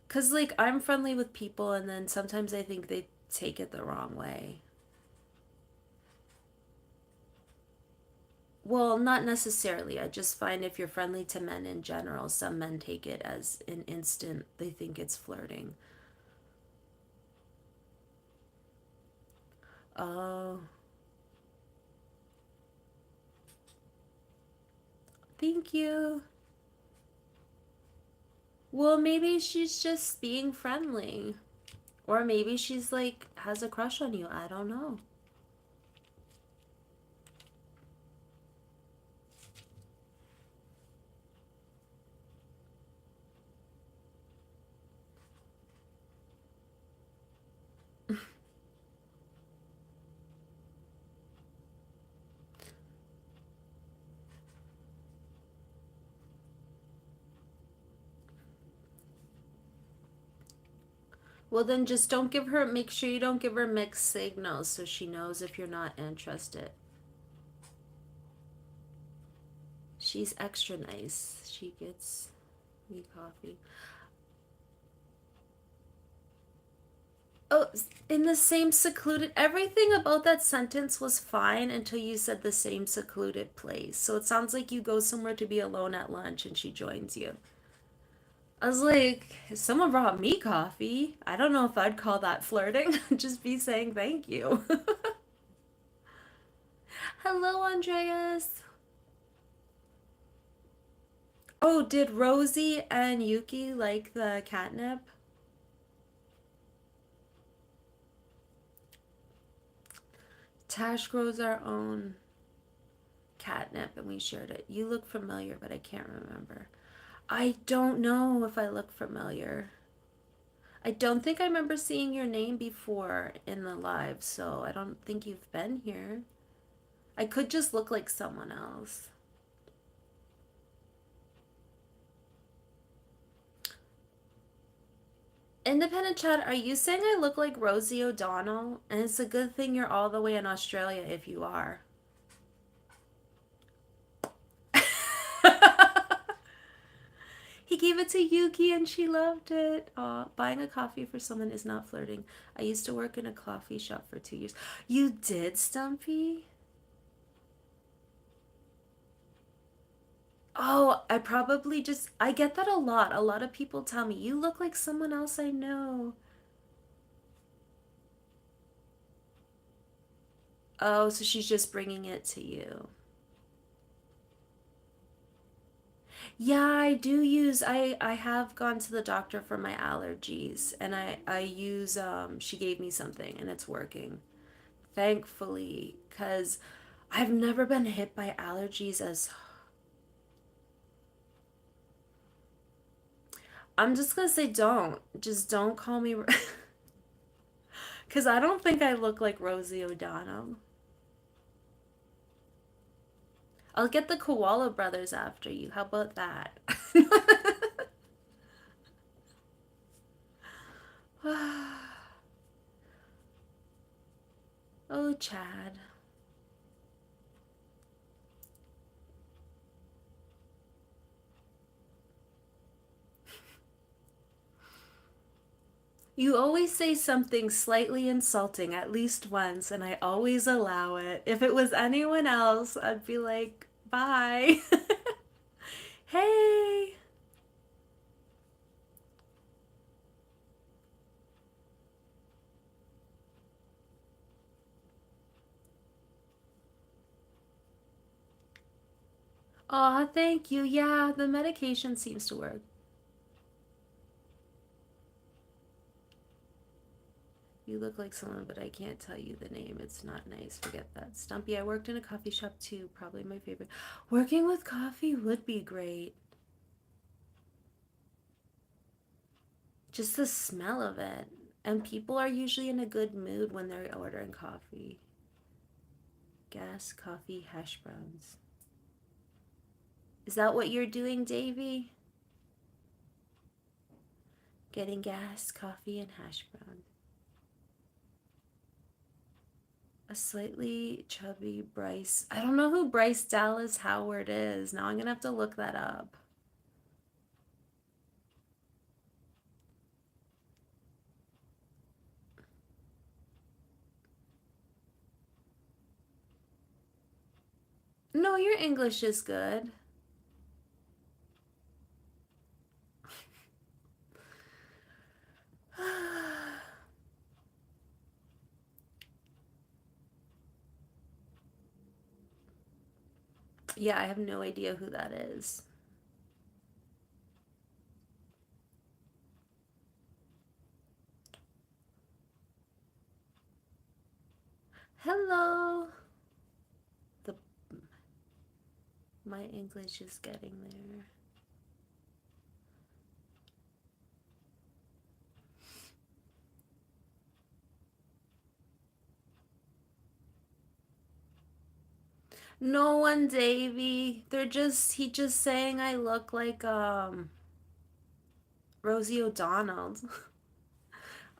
Cause like I'm friendly with people and then sometimes I think they take it the wrong way. Well, not necessarily. I just find if you're friendly to men in general, some men take it as an instant, they think it's flirting. Oh, thank you. Well, maybe she's just being friendly. Or maybe she's like has a crush on you. I don't know. Well, then just don't give her, make sure you don't give her mixed signals so she knows if you're not interested. She's extra nice. She gets me coffee. Oh, in the same secluded, everything about that sentence was fine until you said the same secluded place. So it sounds like you go somewhere to be alone at lunch and she joins you. I was like, if someone brought me coffee, I don't know if I'd call that flirting. Just be saying thank you. Hello, Andreas. Oh, did Rosie and Yuki like the catnip? Tash grows our own catnip and we shared it. You look familiar, but I can't remember. I don't know if I look familiar. I don't think I remember seeing your name before in the live, so I don't think you've been here. I could just look like someone else. Independent chat, are you saying I look like Rosie O'Donnell? And it's a good thing you're all the way in Australia if you are. He gave it to Yuki and she loved it. Aw, buying a coffee for someone is not flirting. I used to work in a coffee shop for 2 years. You did, Stumpy? Oh, I probably just, I get that a lot. A lot of people tell me, you look like someone else I know. Oh, so she's just bringing it to you. Yeah, I do use I have gone to the doctor for my allergies and I use she gave me something and it's working. Thankfully, cuz I've never been hit by allergies as I'm just gonna say don't. Just don't call me cuz I don't think I look like Rosie O'Donnell. I'll get the Koala brothers after you. How about that? Oh, Chad. You always say something slightly insulting at least once, and I always allow it. If it was anyone else, I'd be like, bye. Hey. Aw, thank you. Yeah, the medication seems to work. You look like someone, but I can't tell you the name. It's not nice. Forget that. Stumpy, I worked in a coffee shop too. Probably my favorite. Working with coffee would be great. Just the smell of it. And people are usually in a good mood when they're ordering coffee. Gas, coffee, hash browns. Is that what you're doing, Davy? Getting gas, coffee, and hash brown. A slightly chubby Bryce. I don't know who Bryce Dallas Howard is. Now I'm gonna have to look that up. No, your English is good. Yeah, I have no idea who that is. Hello. The My English is getting there. No one, Davy. He just saying I look like Rosie O'Donnell.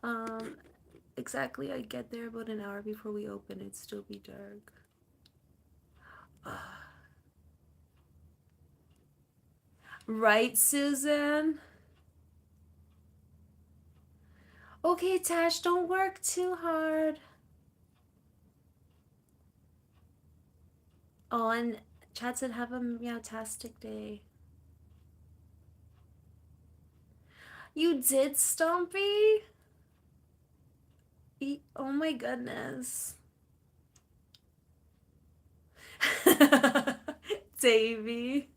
um exactly, I get there about an hour before we open. It'd still be dark. Right, Susan? Okay, Tash, don't work too hard. Oh, and Chad said have a meowtastic day. You did, Stumpy? Oh my goodness. Davy.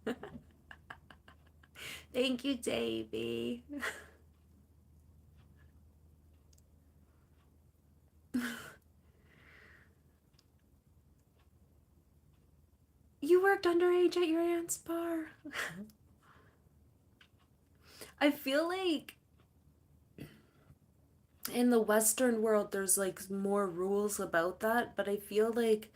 Thank you, Davy. You worked underage at your aunt's bar. I feel like in the Western world there's like more rules about that, but I feel like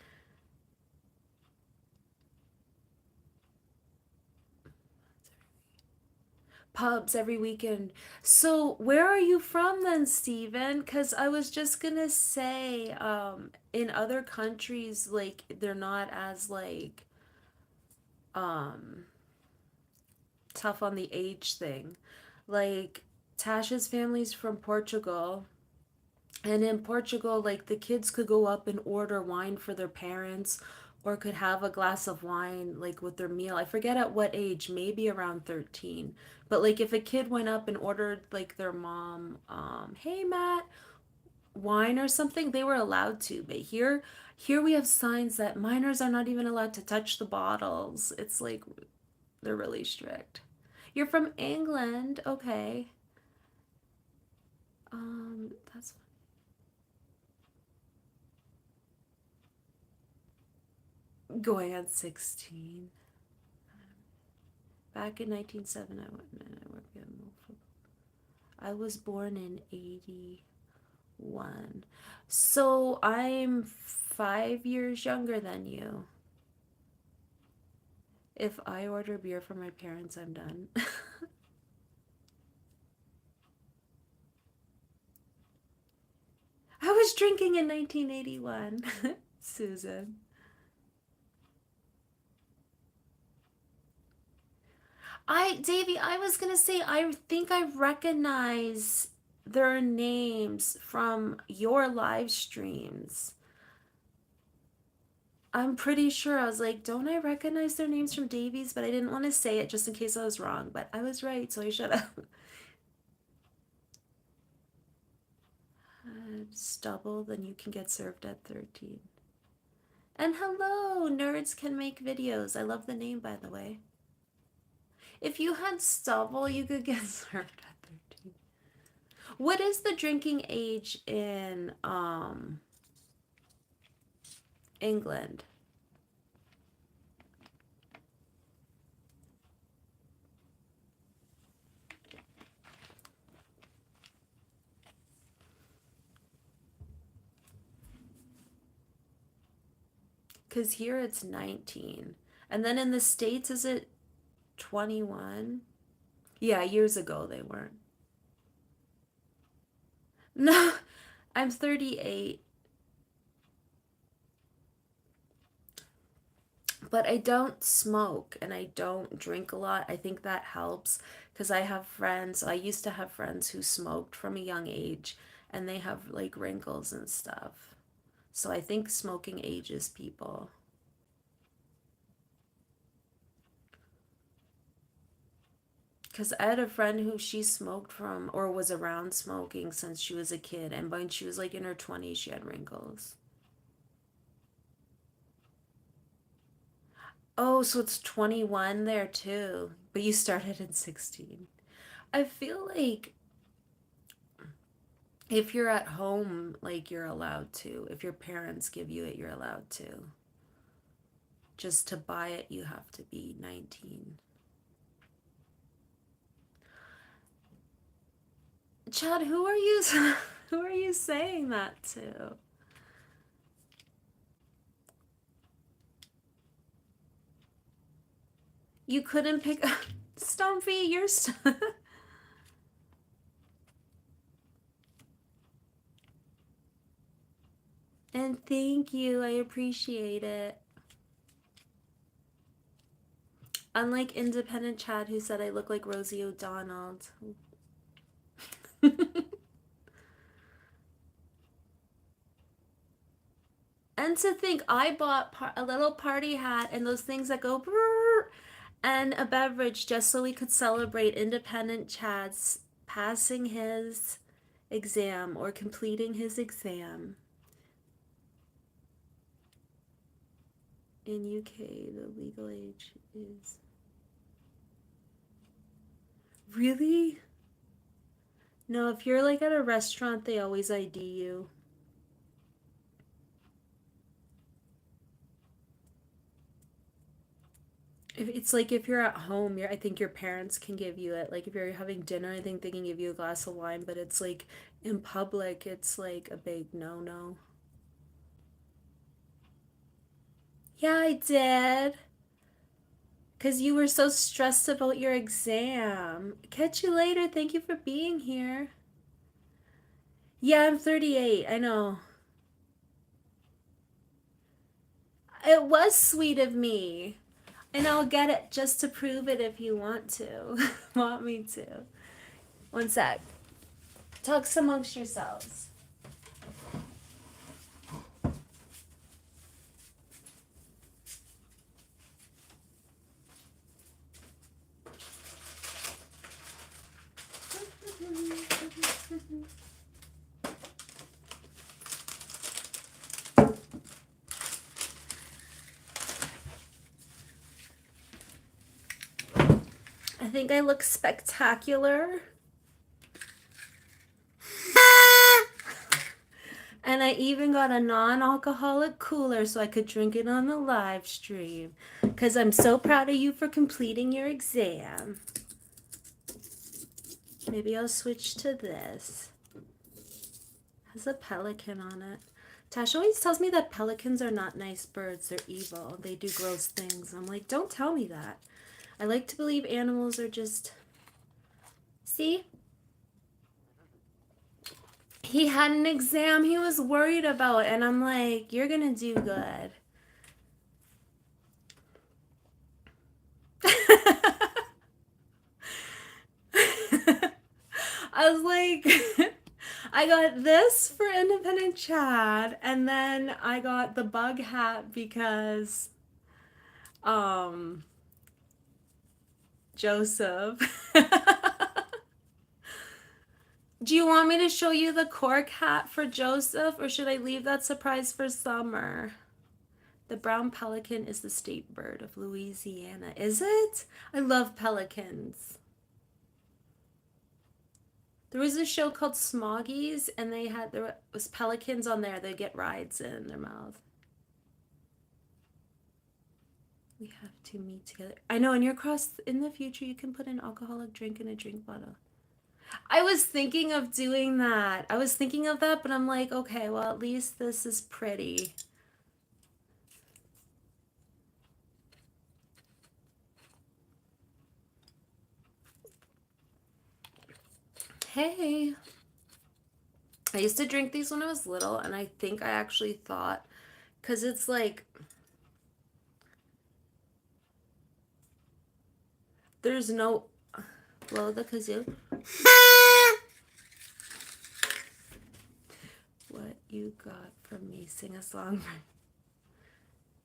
pubs every weekend. So where are you from then, Steven? Because I was just gonna say, in other countries, like they're not as like um tough on the age thing. Like Tasha's family's from Portugal. And in Portugal, like the kids could go up and order wine for their parents or could have a glass of wine like with their meal. I forget at what age, maybe around 13. But like if a kid went up and ordered like their mom, hey Matt, wine or something, they were allowed to. But here we have signs that minors are not even allowed to touch the bottles. It's like They're really strict. You're from England, okay. That's going on 16. Back in 1907, I went and I worked at Milford. I was born in 81. So I'm 5 years younger than you. If I order beer from my parents, I'm done. I was drinking in 1981, Susan. Davey, I was gonna say, I think I recognize their names from your live streams. I'm pretty sure. I was like, don't I recognize their names from Davies? But I didn't want to say it just in case I was wrong. But I was right, so I should have. Stubble, then you can get served at 13. And hello, nerds can make videos. I love the name, by the way. If you had stubble, you could get served at 13. What is the drinking age in England? Because here it's 19. And then in the States, is it 21? Yeah, years ago they weren't. No, I'm 38. But I don't smoke and I don't drink a lot. I think that helps because I have friends. I used to have friends who smoked from a young age and they have like wrinkles and stuff. So I think smoking ages people. Because I had a friend who she smoked from or was around smoking since she was a kid. And when she was like in her 20s, she had wrinkles. Oh, so it's 21 there too. But you started in 16. I feel like if you're at home, like you're allowed to. If your parents give you it, you're allowed to. Just to buy it, you have to be 19. Chad, who are you who are you saying that to? You couldn't pick Stumpy, you're and thank you. I appreciate it. Unlike independent Chad who said I look like Rosie O'Donnell. And to think I bought a little party hat and those things that go brrr, and a beverage just so we could celebrate independent Chad's passing his exam or completing his exam. In UK, the legal age is... Really? No, if you're like at a restaurant, they always ID you. If it's like if you're at home, I think your parents can give you it. Like if you're having dinner, I think they can give you a glass of wine, but it's like in public, it's like a big no-no. Yeah, I did. Because you were so stressed about your exam. Catch you later. Thank you for being here. Yeah, I'm 38. I know. It was sweet of me. And I'll get it just to prove it if you want to. Want me to. One sec. Talks amongst yourselves. think I look spectacular. And I even got a non-alcoholic cooler so I could drink it on the live stream. Because I'm so proud of you for completing your exam. Maybe I'll switch to this. Has a pelican on it. Tash always tells me that pelicans are not nice birds. They're evil. They do gross things. I'm like, don't tell me that. I like to believe animals are just... See? He had an exam he was worried about, and I'm like, you're gonna do good. I was like, I got this for Independent Chad, and then I got the bug hat because, Joseph. Do you want me to show you the cork hat for Joseph, or should I leave that surprise for summer? The brown pelican is the state bird of Louisiana. Is it? I love pelicans. There was a show called Smoggies, and there was pelicans on there. They get rides in their mouth. We have to meet together. I know, and in the future, you can put an alcoholic drink in a drink bottle. I was thinking of doing that. I was thinking of that, but I'm like, okay, well, at least this is pretty. Hey. I used to drink these when I was little, and I think I actually thought, because it's like, there's no, blow the kazoo. What you got from me, sing a song.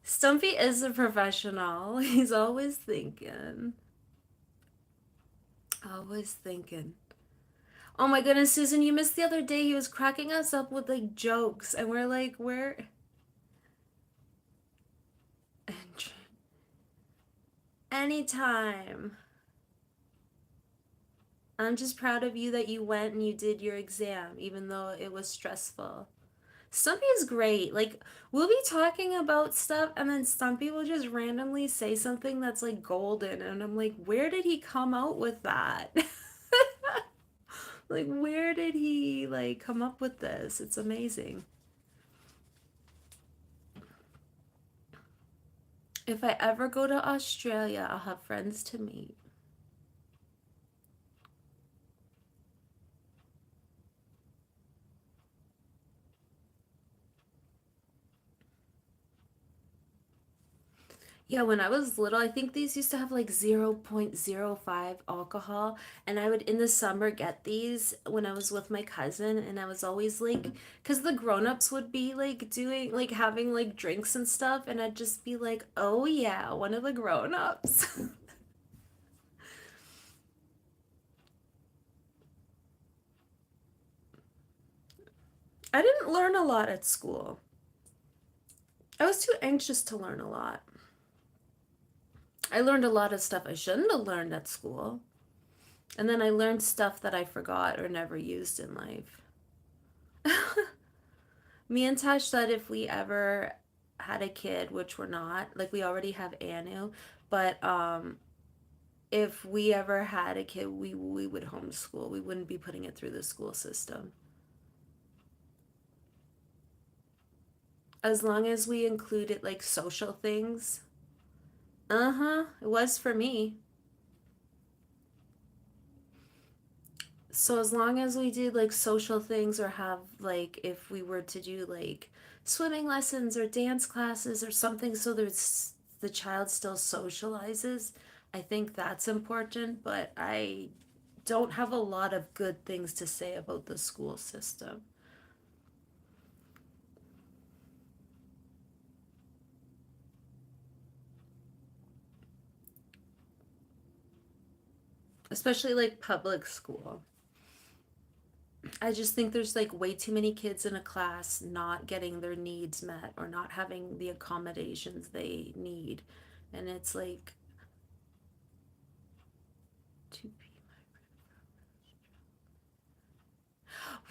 Stumpy is a professional. He's always thinking. Always thinking. Oh my goodness, Susan, you missed the other day. He was cracking us up with like jokes, and we're like, where? Anytime. I'm just proud of you that you went and you did your exam, even though it was stressful. Stumpy is great. Like, we'll be talking about stuff, and then Stumpy will just randomly say something that's like golden, and I'm like, where did he come out with that? Like, where did he like come up with this? It's amazing. If I ever go to Australia, I'll have friends to meet. Yeah, when I was little, I think these used to have like 0.05 alcohol, and I would in the summer get these when I was with my cousin, and I was always like, because the grown-ups would be like doing, like having like drinks and stuff, and I'd just be like, oh yeah, one of the grown-ups. I didn't learn a lot at school. I was too anxious to learn a lot. I learned a lot of stuff I shouldn't have learned at school. And then I learned stuff that I forgot or never used in life. Me and Tash said if we ever had a kid, which we're not, like we already have Anu, but if we ever had a kid, we would homeschool. We wouldn't be putting it through the school system. As long as we included like social things. Uh-huh. It was for me. So as long as we did like social things or have like if we were to do like swimming lessons or dance classes or something so there's the child still socializes, I think that's important, but I don't have a lot of good things to say about the school system. Especially like public school. I just think there's like way too many kids in a class not getting their needs met or not having the accommodations they need. And it's like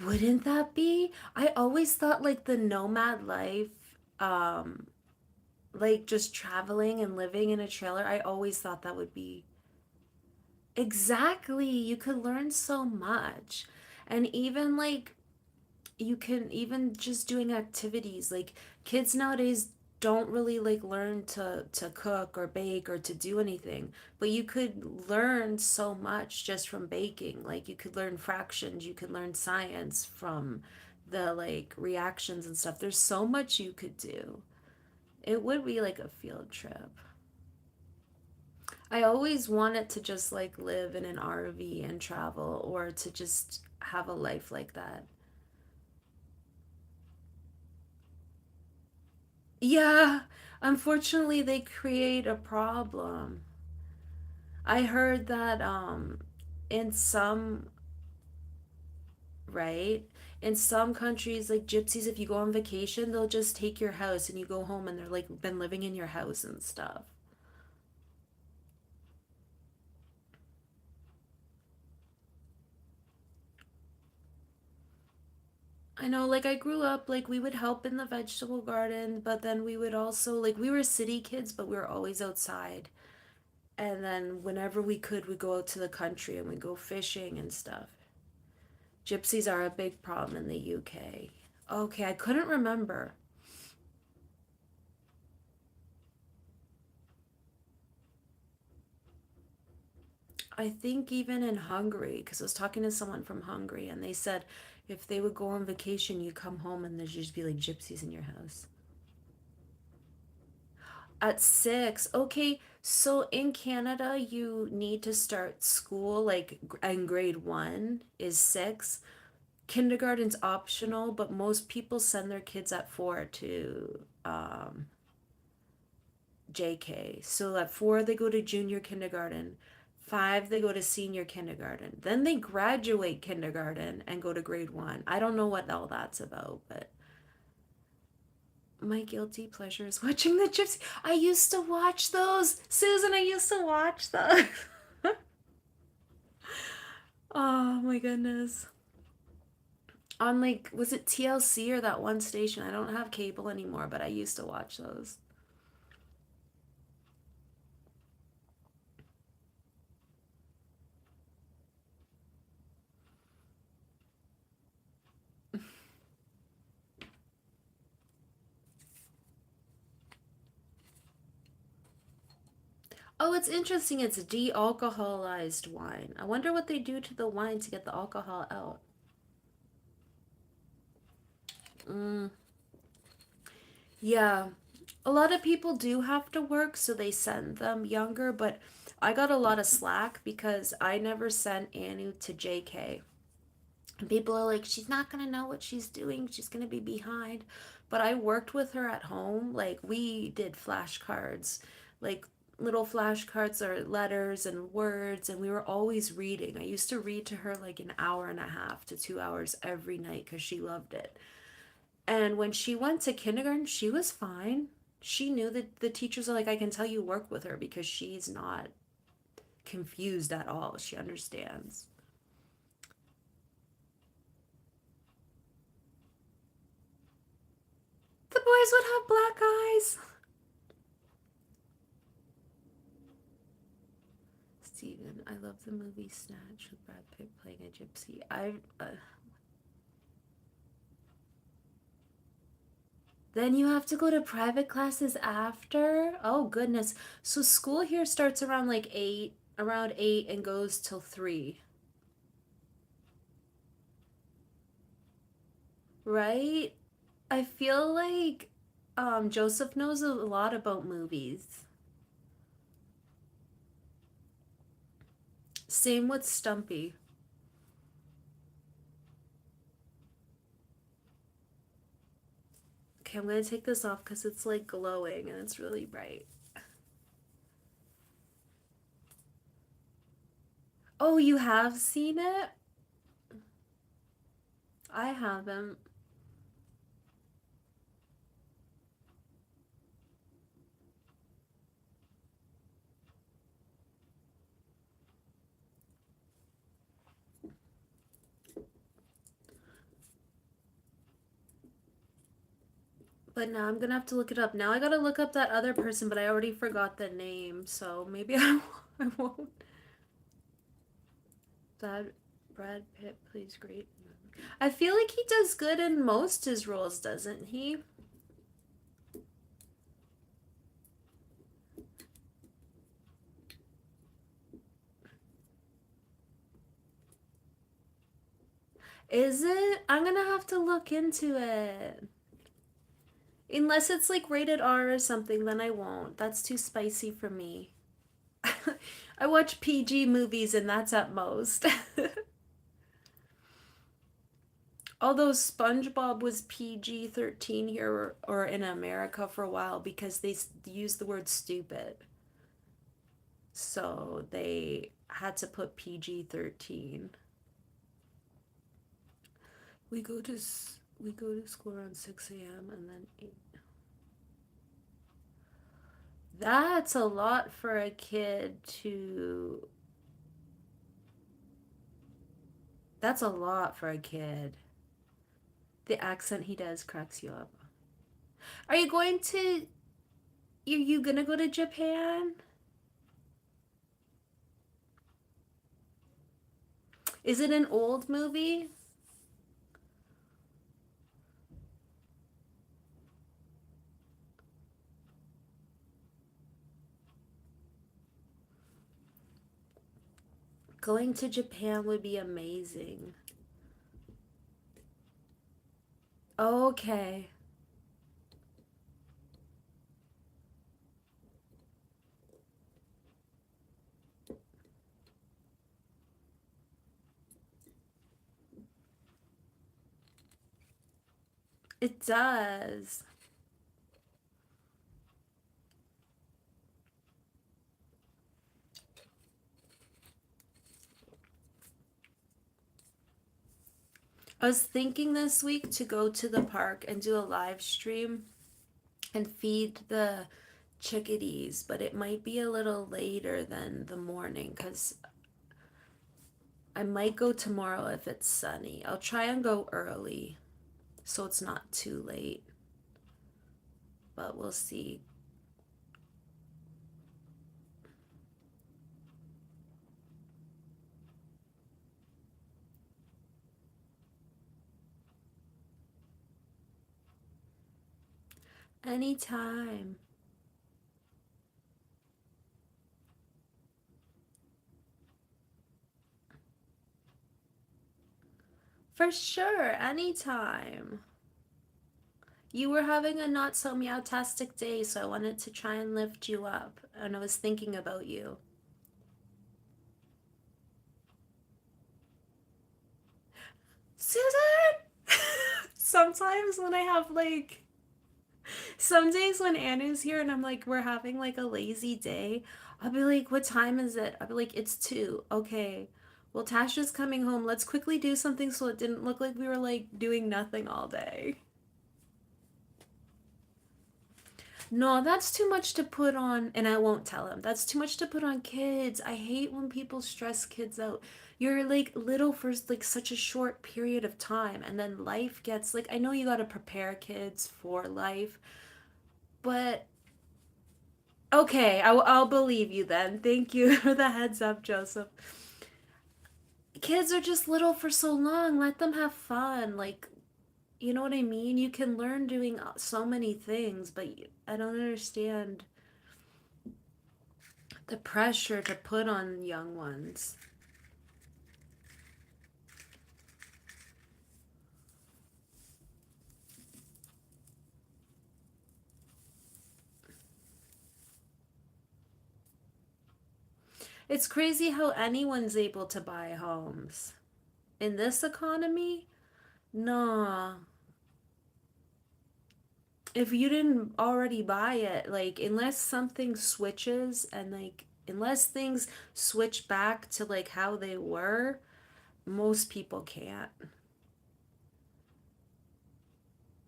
Wouldn't that be? I always thought like the nomad life, um, like just traveling and living in a trailer, I always thought that would be exactly. You could learn so much. And even like you can even just doing activities like kids nowadays don't really like learn to cook or bake or to do anything, but you could learn so much just from baking. Like you could learn fractions, you could learn science from the like reactions and stuff. There's so much you could do. It would be like a field trip. I always wanted to just like live in an RV and travel or to just have a life like that. Yeah, unfortunately, they create a problem. I heard that in some, right? In some countries, like gypsies, if you go on vacation, they'll just take your house and you go home and they're like been living in your house and stuff. I know, like I grew up, like we would help in the vegetable garden, but then we would also, like we were city kids, but we were always outside. And then whenever we could, we'd go out to the country and we'd go fishing and stuff. Gypsies are a big problem in the UK. Okay, I couldn't remember. I think even in Hungary, because I was talking to someone from Hungary and they said if they would go on vacation, you come home and there'd just be like gypsies in your house. At 6, okay, so in Canada, you need to start school like in grade 1 is 6. Kindergarten's optional, but most people send their kids at 4 to JK. So at 4, they go to junior kindergarten. 5, they go to senior kindergarten. Then they graduate kindergarten and go to grade 1. I don't know what all that's about, but my guilty pleasure is watching the Gypsy. I used to watch those. Susan, I used to watch those. Oh my goodness. On like, was it TLC or that one station? I don't have cable anymore, but I used to watch those. Oh, it's interesting. It's de-alcoholized wine. I wonder what they do to the wine to get the alcohol out. Mm, yeah. A lot of people do have to work, so they send them younger, but I got a lot of slack because I never sent Anu to JK. And people are like, she's not going to know what she's doing. She's going to be behind. But I worked with her at home. Like, we did flashcards, like little flashcards or letters and words, and we were always reading. I used to read to her like an hour and a half to 2 hours every night because she loved it. And when she went to kindergarten, she was fine. She knew that the teachers are like, I can tell you work with her because she's not confused at all. She understands. The boys would have black eyes. Steven, I love the movie Snatch with Brad Pitt playing a gypsy. Then you have to go to private classes after? Oh goodness. So school here starts around like 8, around 8 and goes till 3, right? I feel like Joseph knows a lot about movies. Same with Stumpy. Okay, I'm gonna take this off because it's like glowing and it's really bright. Oh, you have seen it? I haven't. But now I'm gonna have to look it up. Now I gotta look up that other person, but I already forgot the name, so maybe I won't. That Brad Pitt plays great. I feel like he does good in most his roles, doesn't he? Is it? I'm gonna have to look into it. Unless it's like rated R or something, then I won't. That's too spicy for me. I watch PG movies and that's at most. Although SpongeBob was PG-13 here or in America for a while because they used the word stupid. So they had to put PG-13. We go to school around 6 a.m. and then 8. That's a lot for a kid to. That's a lot for a kid. The accent he does cracks you up. Are you going to. Are you gonna go to Japan? Is it an old movie? Going to Japan would be amazing. Okay. It does. I was thinking this week to go to the park and do a live stream and feed the chickadees, but it might be a little later than the morning because I might go tomorrow if it's sunny. I'll try and go early so it's not too late, but we'll see. Anytime. For sure, anytime. You were having a not so meowtastic day, so I wanted to try and lift you up, and I was thinking about you. Susan! Sometimes when I have like some days when Anna's here and I'm like we're having like a lazy day, I'll be like, "What time is it?" I'll be like, "It's 2." Okay. Well, Tasha's coming home. Let's quickly do something so it didn't look like we were like doing nothing all day. No, that's too much to put on, and I won't tell him. That's too much to put on kids. I hate when people stress kids out. You're like little for like such a short period of time, and then life gets like I know you got to prepare kids for life, but okay, I'll believe you then. Thank you for the heads up, Joseph. Kids are just little for so long. Let them have fun. Like, you know what I mean? You can learn doing so many things, but I don't understand the pressure to put on young ones. It's crazy how anyone's able to buy homes. In this economy, nah. If you didn't already buy it, like, unless something switches and, like, unless things switch back to, like, how they were, most people can't.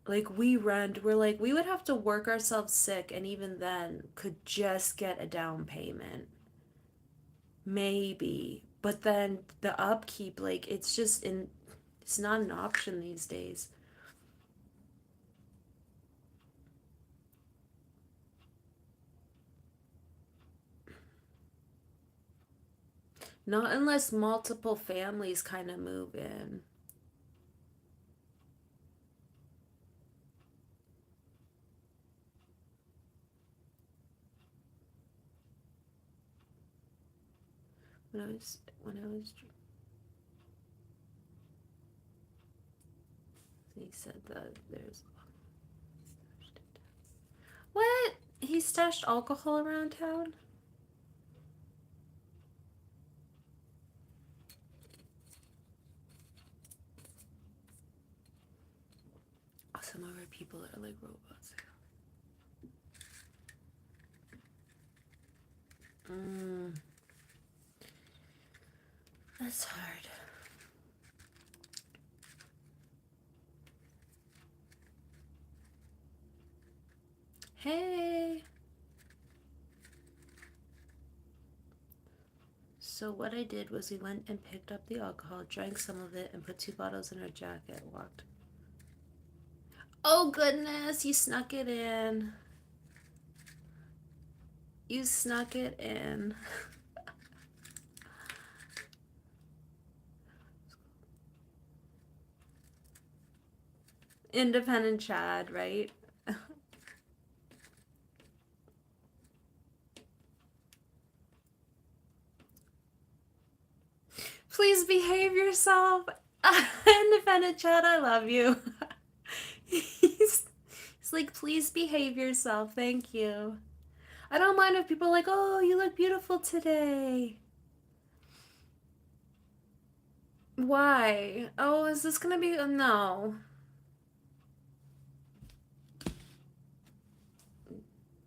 Like, we're like, we would have to work ourselves sick, and even then, could just get a down payment. Maybe. But then the upkeep, like, it's not an option these days. Not unless multiple families kind of move in. When I was he said that there's what? He stashed alcohol around town? Some of our people are like robots. That's hard. Hey. So what I did was we went and picked up the alcohol, drank some of it, and put 2 bottles in our jacket. Walked. Oh goodness, you snuck it in. You snuck it in. Independent Chad, right? Please behave yourself. Independent Chad, I love you. he's, he's like, please behave yourself. Thank you. I don't mind if people are like, oh, you look beautiful today. Why? Oh, is this gonna be. No.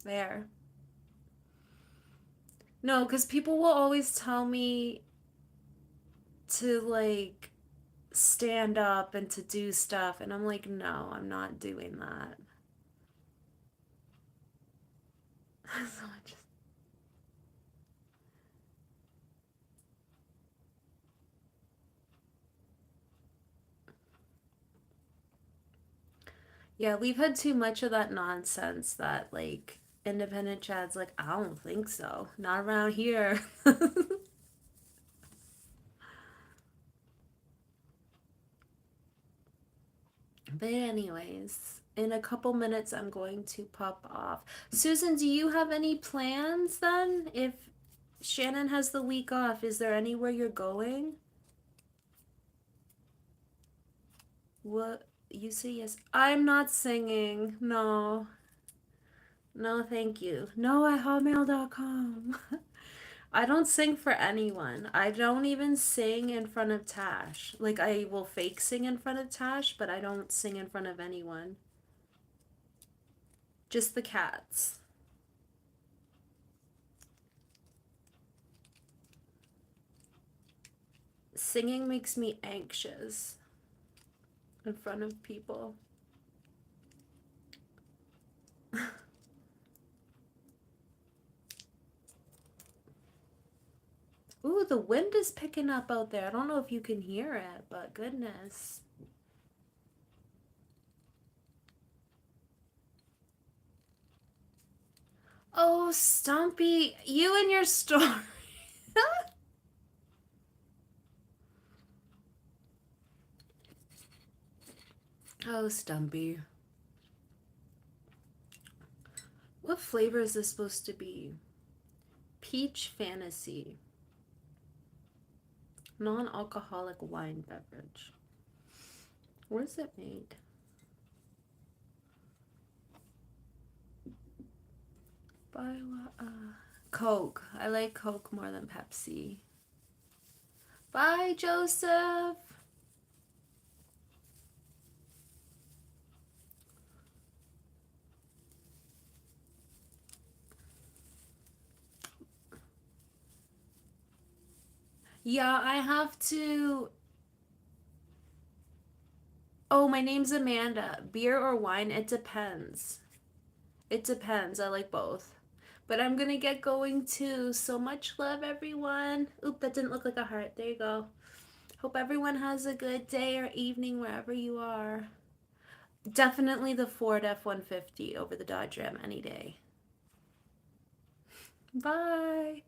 There. No, because people will always tell me to, like, stand up and to do stuff. And I'm like, no, I'm not doing that. So I just. Yeah, we've had too much of that nonsense that, like, independent Chad's like, I don't think so. Not around here. But, anyways, in a couple minutes, I'm going to pop off. Susan, do you have any plans then? If Shannon has the week off, is there anywhere you're going? What? You say yes. I'm not singing. No. No, thank you. No at hotmail.com. I don't sing for anyone. I don't even sing in front of Tash. Like, I will fake sing in front of Tash, but I don't sing in front of anyone. Just the cats. Singing makes me anxious in front of people. Ooh, the wind is picking up out there. I don't know if you can hear it, but goodness. Oh, Stumpy, you and your story. Oh, Stumpy. What flavor is this supposed to be? Peach Fantasy. Non-alcoholic wine beverage. Where's it made? By Coke. I like Coke more than Pepsi. Bye, Joseph. Yeah, I have to. Oh, my name's Amanda. Beer or wine? It depends. It depends. I like both. But I'm gonna get going too. So much love, everyone. Oop, that didn't look like a heart. There you go. Hope everyone has a good day or evening wherever you are. Definitely the Ford F-150 over the Dodge Ram any day. Bye.